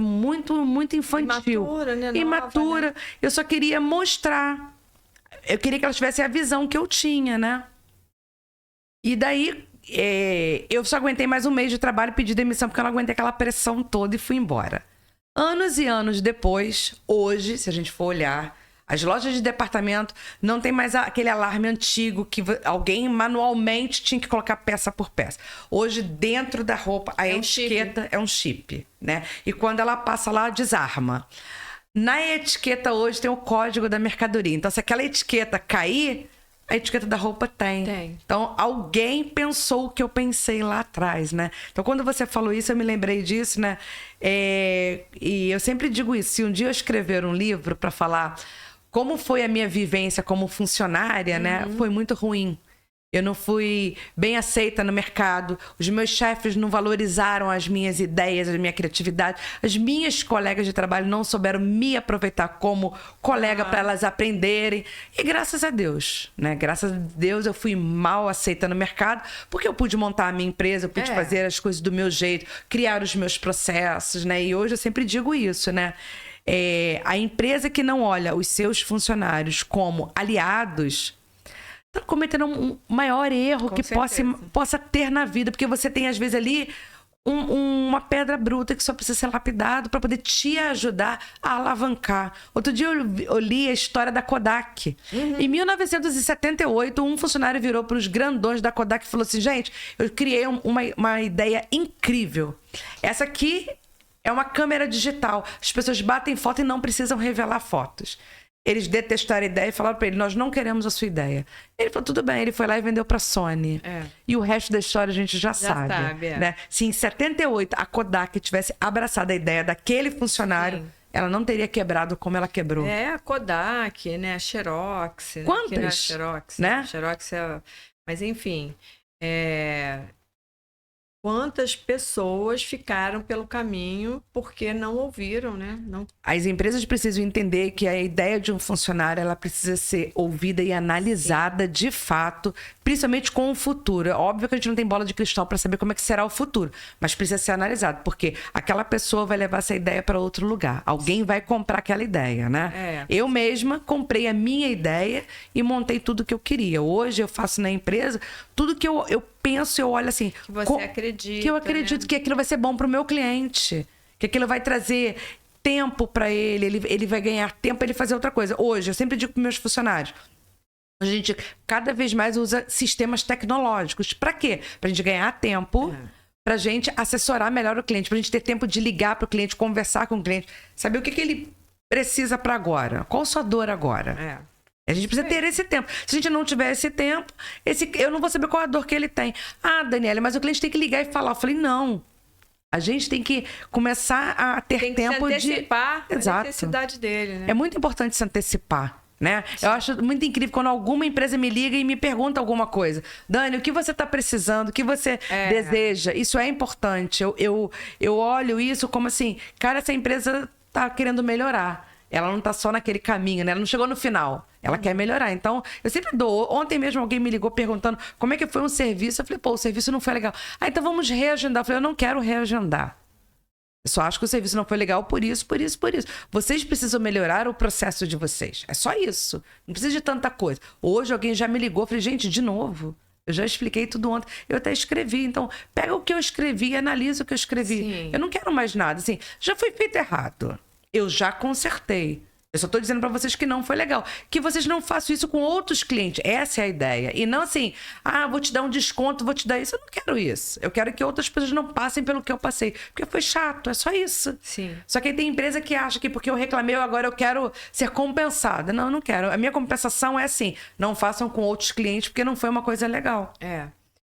infantil. Imatura, né? Imatura. Nova, né? Eu só queria mostrar. Eu queria que elas tivessem a visão que eu tinha, né? E daí, eu só aguentei mais um mês de trabalho e pedi demissão, porque eu não aguentei aquela pressão toda e fui embora. Anos e anos depois, hoje, se a gente for olhar, as lojas de departamento não tem mais aquele alarme antigo que alguém manualmente tinha que colocar peça por peça. Hoje, dentro da roupa, a etiqueta é um chip, né? E quando ela passa lá, desarma. Na etiqueta hoje tem o código da mercadoria. Então, se aquela etiqueta cair, a etiqueta da roupa tem. Então, alguém pensou o que eu pensei lá atrás, né? Então, quando você falou isso, eu me lembrei disso, né? E eu sempre digo isso. Se um dia eu escrever um livro para falar como foi a minha vivência como funcionária, né? Foi muito ruim. Eu não fui bem aceita no mercado. Os meus chefes não valorizaram as minhas ideias, a minha criatividade. As minhas colegas de trabalho não souberam me aproveitar como colega para elas aprenderem. E graças a Deus, né? Graças a Deus eu fui mal aceita no mercado, porque eu pude montar a minha empresa, eu pude fazer as coisas do meu jeito, criar os meus processos, né? E hoje eu sempre digo isso, né? A empresa que não olha os seus funcionários como aliados cometendo um maior erro que possa ter na vida, porque você tem às vezes ali uma pedra bruta que só precisa ser lapidado para poder te ajudar a alavancar. Outro dia eu li a história da Kodak. Em 1978, um funcionário virou para os grandões da Kodak e falou assim, gente, eu criei uma ideia incrível. Essa aqui é uma câmera digital. As pessoas batem foto e não precisam revelar fotos. Eles detestaram a ideia e falaram para ele, nós não queremos a sua ideia. Ele falou, tudo bem. Ele foi lá e vendeu para a Sony. E o resto da história a gente já sabe. Né? Se em 78 a Kodak tivesse abraçado a ideia daquele funcionário, ela não teria quebrado como ela quebrou. A Kodak, né? A Xerox. Quantas? Que não é a Xerox, né? A Xerox Mas enfim... Quantas pessoas ficaram pelo caminho porque não ouviram, né? As empresas precisam entender que a ideia de um funcionário ela precisa ser ouvida e analisada de fato, principalmente com o futuro. É óbvio que a gente não tem bola de cristal para saber como é que será o futuro, mas precisa ser analisado, porque aquela pessoa vai levar essa ideia para outro lugar. Alguém vai comprar aquela ideia, né? Eu mesma comprei a minha ideia e montei tudo que eu queria. Hoje eu faço na empresa tudo que eu penso, eu olho assim... Que você acredita, que eu acredito, né? Que aquilo vai ser bom para o meu cliente, que aquilo vai trazer tempo para ele vai ganhar tempo para ele fazer outra coisa. Hoje, eu sempre digo para meus funcionários, a gente cada vez mais usa sistemas tecnológicos. Para quê? Para a gente ganhar tempo, para a gente assessorar melhor o cliente, para a gente ter tempo de ligar para o cliente, conversar com o cliente, saber o que ele precisa para agora, qual a sua dor agora. A gente precisa ter esse tempo. Se a gente não tiver esse tempo, eu não vou saber qual a dor que ele tem. Ah, Daniela, mas o cliente tem que ligar e falar. Eu falei, não. A gente tem que começar a ter tempo de... Tem que se antecipar a necessidade dele, né? É muito importante se antecipar, né? Eu acho muito incrível quando alguma empresa me liga e me pergunta alguma coisa. Dani, o que você está precisando? O que você deseja? Isso é importante. Eu olho isso como assim, cara, essa empresa está querendo melhorar. ela não tá só naquele caminho, né? Ela não chegou no final. Ela quer melhorar. Então, eu sempre dou. Ontem mesmo alguém me ligou perguntando como é que foi um serviço. Eu falei, pô, o serviço não foi legal. Ah, então vamos reagendar. Eu falei, eu não quero reagendar. Eu só acho que o serviço não foi legal por isso. Vocês precisam melhorar o processo de vocês. É só isso. Não precisa de tanta coisa. Hoje alguém já me ligou. Eu falei, gente, de novo. Eu já expliquei tudo ontem. Eu até escrevi. Então, pega o que eu escrevi e analisa o que eu escrevi. Sim. Eu não quero mais nada. Assim, já foi feito errado. Eu já consertei. Eu só tô dizendo para vocês que não foi legal. Que vocês não façam isso com outros clientes. Essa é a ideia. E não assim, vou te dar um desconto, vou te dar isso. Eu não quero isso. Eu quero que outras pessoas não passem pelo que eu passei. Porque foi chato, é só isso. Sim. Só que aí tem empresa que acha que porque eu reclamei, agora eu quero ser compensada. Não, eu não quero. A minha compensação é assim, não façam com outros clientes porque não foi uma coisa legal.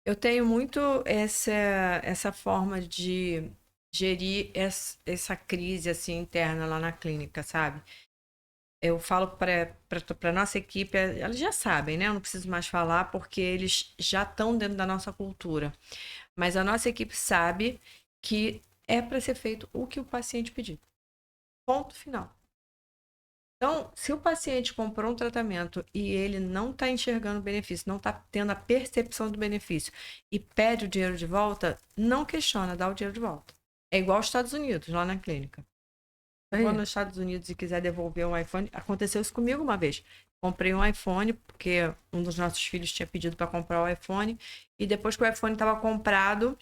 Eu tenho muito essa forma de gerir essa crise assim interna lá na clínica, sabe? Eu falo para nossa equipe, eles já sabem, né? Eu não preciso mais falar porque eles já estão dentro da nossa cultura. Mas a nossa equipe sabe que é para ser feito o que o paciente pedir. Ponto final. Então, se o paciente comprou um tratamento e ele não está enxergando o benefício, não está tendo a percepção do benefício e pede o dinheiro de volta, não questiona, dá o dinheiro de volta. É igual aos Estados Unidos, lá na clínica. Se for nos Estados Unidos e quiser devolver um iPhone, aconteceu isso comigo uma vez. Comprei um iPhone, porque um dos nossos filhos tinha pedido para comprar o iPhone, e depois que o iPhone estava comprado,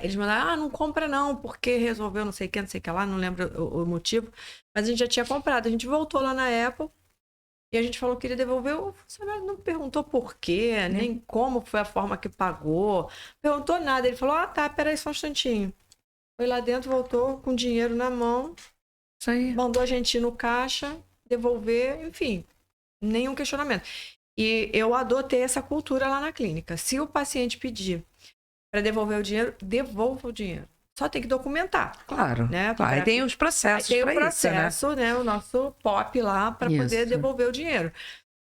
eles mandaram, não compra não, porque resolveu não sei o que lá, não lembro o motivo, mas a gente já tinha comprado. A gente voltou lá na Apple e a gente falou que ele devolveu, o funcionário não perguntou por quê, nem como foi a forma que pagou, perguntou nada. Ele falou, tá, peraí só um instantinho. Foi lá dentro, voltou com dinheiro na mão, Isso aí. Mandou a gente ir no caixa, devolver, enfim, nenhum questionamento. E eu adotei essa cultura lá na clínica. Se o paciente pedir para devolver o dinheiro, devolva o dinheiro. Só tem que documentar. Claro. Né? Claro. Aí tem os processos para isso, né? Tem o processo, né? O nosso POP lá para poder devolver o dinheiro.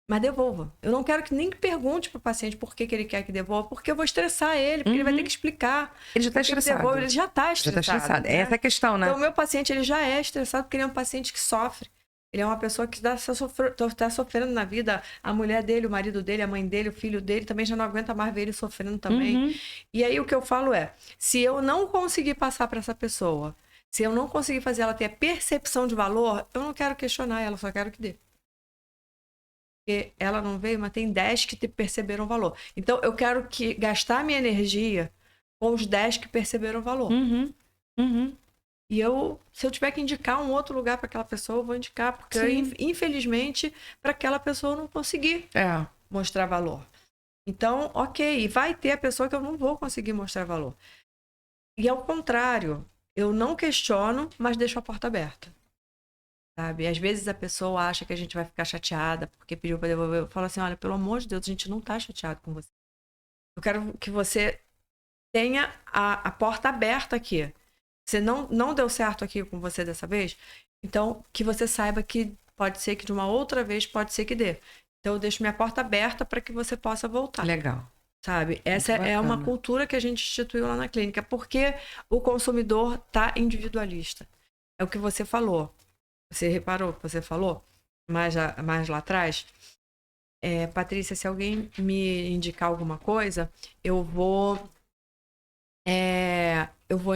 Mas devolva. Eu não quero que nem pergunte para o paciente por que ele quer que devolva, porque eu vou estressar ele, porque ele vai ter que explicar. Ele já está estressado. Ele já está estressado. Né? Essa é a questão, né? Então, o meu paciente ele já é estressado porque ele é um paciente que sofre. Ele é uma pessoa que está sofrendo na vida. A mulher dele, o marido dele, a mãe dele, o filho dele também já não aguenta mais ver ele sofrendo também. E aí o que eu falo é, se eu não conseguir passar para essa pessoa, se eu não conseguir fazer ela ter a percepção de valor, eu não quero questionar ela, só quero que dê. Porque ela não veio, mas tem 10 que perceberam o valor. Então, eu quero gastar minha energia com os 10 que perceberam o valor. E se eu tiver que indicar um outro lugar para aquela pessoa, eu vou indicar. Porque, infelizmente, para aquela pessoa não conseguir mostrar valor. Então, ok. E vai ter a pessoa que eu não vou conseguir mostrar valor. E ao contrário, eu não questiono, mas deixo a porta aberta. Sabe? Às vezes a pessoa acha que a gente vai ficar chateada porque pediu para devolver. Eu falo assim, olha, pelo amor de Deus, a gente não tá chateado com você. Eu quero que você tenha a porta aberta aqui. Você não deu certo aqui com você dessa vez, então que você saiba que pode ser que de uma outra vez pode ser que dê. Então eu deixo minha porta aberta para que você possa voltar. Legal. Sabe? Essa é uma cultura que a gente instituiu lá na clínica, porque o consumidor tá individualista. É o que você falou. Você reparou o que você falou mais lá atrás? Patrícia, se alguém me indicar alguma coisa, eu vou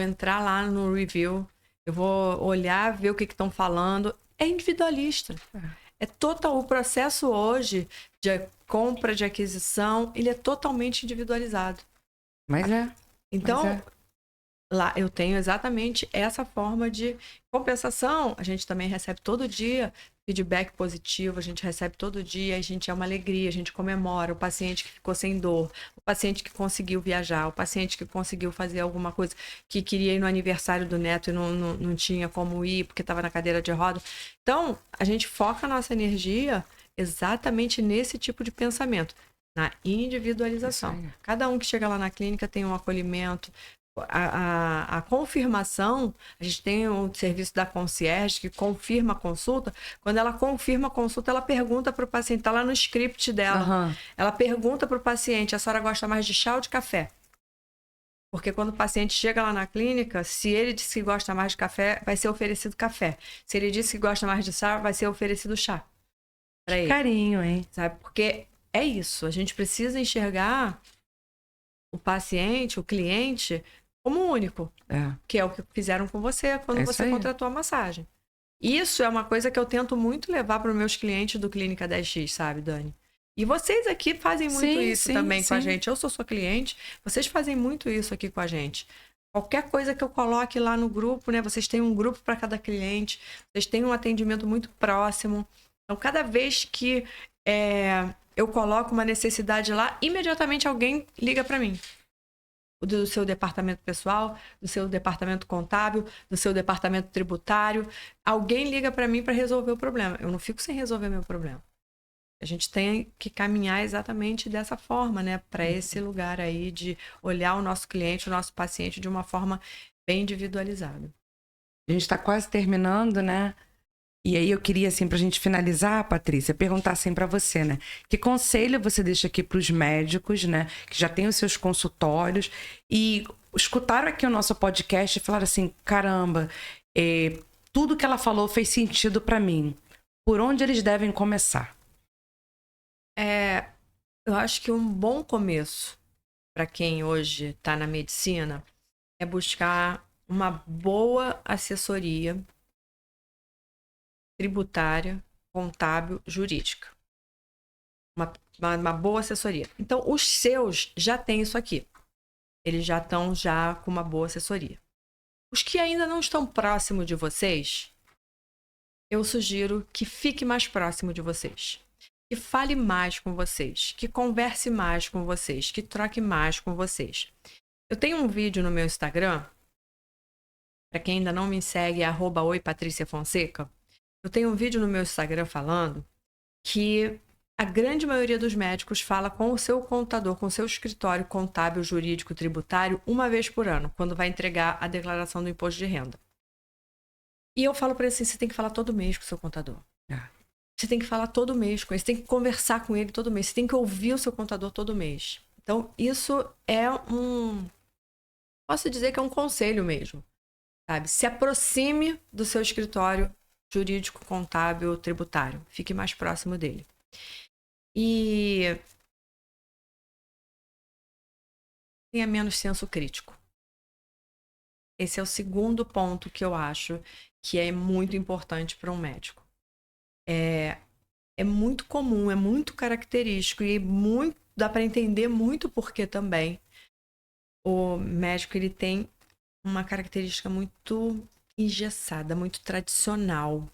entrar lá no review, eu vou olhar, ver o que estão falando. É individualista. É total. O processo hoje de compra, de aquisição, ele é totalmente individualizado. Então, lá eu tenho exatamente essa forma de compensação. A gente também recebe todo dia feedback positivo, a gente recebe todo dia, a gente é uma alegria, a gente comemora o paciente que ficou sem dor, o paciente que conseguiu viajar, o paciente que conseguiu fazer alguma coisa, que queria ir no aniversário do neto e não tinha como ir porque estava na cadeira de roda. Então, a gente foca a nossa energia exatamente nesse tipo de pensamento, na individualização. Cada um que chega lá na clínica tem um acolhimento. A confirmação, a gente tem um serviço da concierge que confirma a consulta. Quando ela confirma a consulta, ela pergunta para o paciente, está lá no script dela. Ela pergunta para o paciente, a senhora gosta mais de chá ou de café? Porque quando o paciente chega lá na clínica, se ele disse que gosta mais de café, vai ser oferecido café. Se ele disse que gosta mais de chá, vai ser oferecido chá. Pra ele. Carinho, hein? Sabe? Porque é isso. A gente precisa enxergar o paciente, o cliente, como único. Que é o que fizeram com você quando você contratou a massagem. Isso é uma coisa que eu tento muito levar para os meus clientes do Clínica 10X, sabe, Dani? E vocês aqui fazem muito isso também com a gente. Eu sou sua cliente, vocês fazem muito isso aqui com a gente. Qualquer coisa que eu coloque lá no grupo, né? Vocês têm um grupo para cada cliente, vocês têm um atendimento muito próximo. Então, cada vez que eu coloco uma necessidade lá, imediatamente alguém liga para mim. Do seu departamento pessoal, do seu departamento contábil, do seu departamento tributário. Alguém liga para mim para resolver o problema. Eu não fico sem resolver meu problema. A gente tem que caminhar exatamente dessa forma, né? Para esse lugar aí de olhar o nosso cliente, o nosso paciente de uma forma bem individualizada. A gente está quase terminando, né? E aí eu queria, assim, pra gente finalizar, Patrícia, perguntar assim pra você, né? Que conselho você deixa aqui pros médicos, né? Que já têm os seus consultórios e escutaram aqui o nosso podcast e falaram assim, caramba, tudo que ela falou fez sentido pra mim. Por onde eles devem começar? Eu acho que um bom começo para quem hoje está na medicina é buscar uma boa assessoria tributária, contábil, jurídica. Uma boa assessoria. Então, os seus já têm isso aqui. Eles já estão com uma boa assessoria. Os que ainda não estão próximo de vocês, eu sugiro que fique mais próximo de vocês. Que fale mais com vocês. Que converse mais com vocês. Que troque mais com vocês. Eu tenho um vídeo no meu Instagram. Para quem ainda não me segue, é @oipatriciafonseca. Eu tenho um vídeo no meu Instagram falando que a grande maioria dos médicos fala com o seu contador, com o seu escritório contábil, jurídico, tributário, uma vez por ano, quando vai entregar a declaração do imposto de renda. E eu falo para ele assim, você tem que falar todo mês com o seu contador. Você tem que falar todo mês com ele, você tem que conversar com ele todo mês, você tem que ouvir o seu contador todo mês. Então, isso é posso dizer que é um conselho mesmo, sabe? Se aproxime do seu escritório jurídico, contábil, tributário. Fique mais próximo dele. E tenha menos senso crítico. Esse é o segundo ponto que eu acho que é muito importante para um médico. É muito comum, é muito característico e dá para entender muito porque também o médico ele tem uma característica muito engessada, muito tradicional.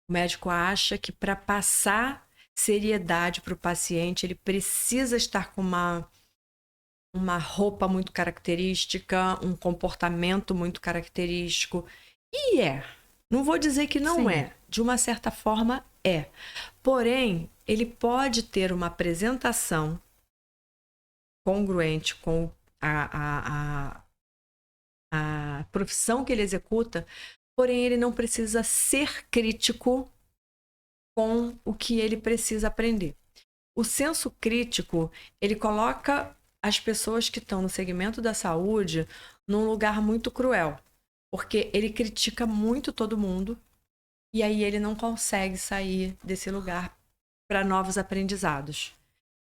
O médico acha que para passar seriedade para o paciente, ele precisa estar com uma roupa muito característica, um comportamento muito característico. E não vou dizer que não é. De uma certa forma, é. Porém, ele pode ter uma apresentação congruente com a profissão que ele executa, porém ele não precisa ser crítico com o que ele precisa aprender. O senso crítico, ele coloca as pessoas que estão no segmento da saúde num lugar muito cruel, porque ele critica muito todo mundo e aí ele não consegue sair desse lugar para novos aprendizados.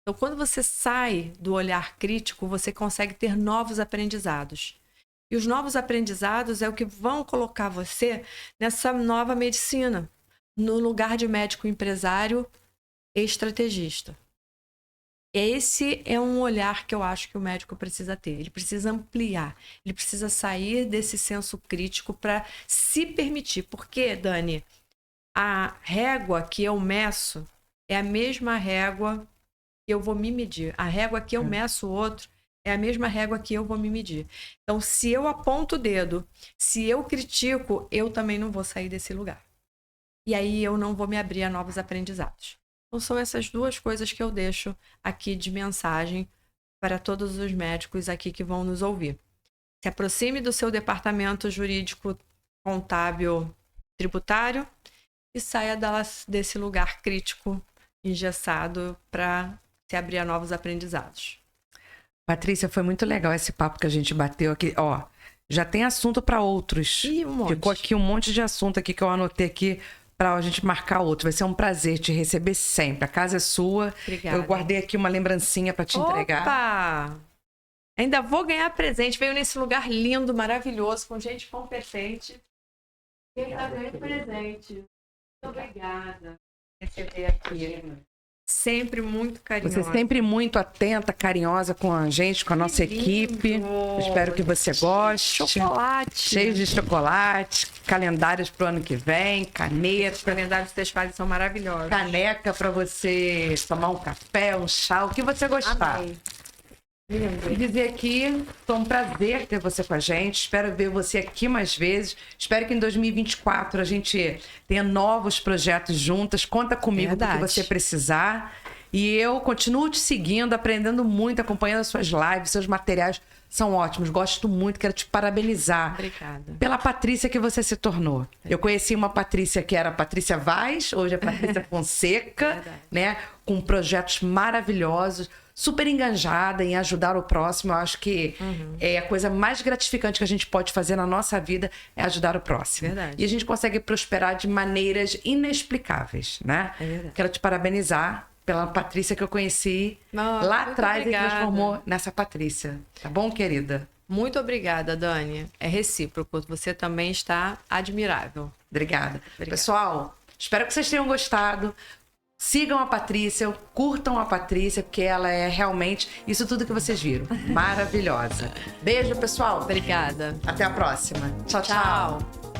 Então, quando você sai do olhar crítico, você consegue ter novos aprendizados. E os novos aprendizados é o que vão colocar você nessa nova medicina, no lugar de médico empresário e estrategista. Esse é um olhar que eu acho que o médico precisa ter. Ele precisa ampliar, ele precisa sair desse senso crítico para se permitir. Porque, Dani, a régua que eu meço é a mesma régua que eu vou me medir. A régua que eu meço o outro é a mesma régua que eu vou me medir. Então, se eu aponto o dedo, se eu critico, eu também não vou sair desse lugar. E aí eu não vou me abrir a novos aprendizados. Então, são essas duas coisas que eu deixo aqui de mensagem para todos os médicos aqui que vão nos ouvir. Se aproxime do seu departamento jurídico, contábil, tributário e saia desse lugar crítico, engessado, para se abrir a novos aprendizados. Patrícia, foi muito legal esse papo que a gente bateu aqui. Ó, já tem assunto para outros. Ih, um monte. Ficou aqui um monte de assunto aqui que eu anotei aqui para a gente marcar outro. Vai ser um prazer te receber sempre. A casa é sua. Obrigada. Eu guardei aqui uma lembrancinha para te entregar. Opa! Ainda vou ganhar presente. Veio nesse lugar lindo, maravilhoso, com gente competente. E ainda ganhei presente. Muito obrigada por receber aqui. Sempre muito carinhosa. Você é sempre muito atenta, carinhosa com a gente, com a nossa equipe. Espero que você goste. Chocolate. Cheio de chocolate, calendários pro ano que vem, caneta. Os calendários que vocês fazem são maravilhosos. Caneca para você tomar um café, um chá, o que você gostar. Amei. E dizer aqui, foi um prazer ter você com a gente. Espero ver você aqui mais vezes. Espero que em 2024 a gente tenha novos projetos juntas. Conta comigo do que você precisar. E eu continuo te seguindo, aprendendo muito, acompanhando as suas lives, seus materiais são ótimos. Gosto muito, quero te parabenizar. Obrigada. Pela Patrícia que você se tornou. Eu conheci uma Patrícia que era a Patrícia Vaz, hoje é a Patrícia Fonseca, né? Com projetos maravilhosos, super engajada em ajudar o próximo. Eu acho que é a coisa mais gratificante que a gente pode fazer na nossa vida é ajudar o próximo. Verdade. E a gente consegue prosperar de maneiras inexplicáveis, né? É verdade. Quero te parabenizar pela Patrícia que eu conheci lá atrás e transformou nessa Patrícia. Tá bom, querida? Muito obrigada, Dani. É recíproco. Você também está admirável. Obrigada. Pessoal, espero que vocês tenham gostado. Sigam a Patrícia, curtam a Patrícia, porque ela é realmente isso tudo que vocês viram. Maravilhosa. Beijo, pessoal. Obrigada. Até a próxima. Tchau, tchau. Tchau.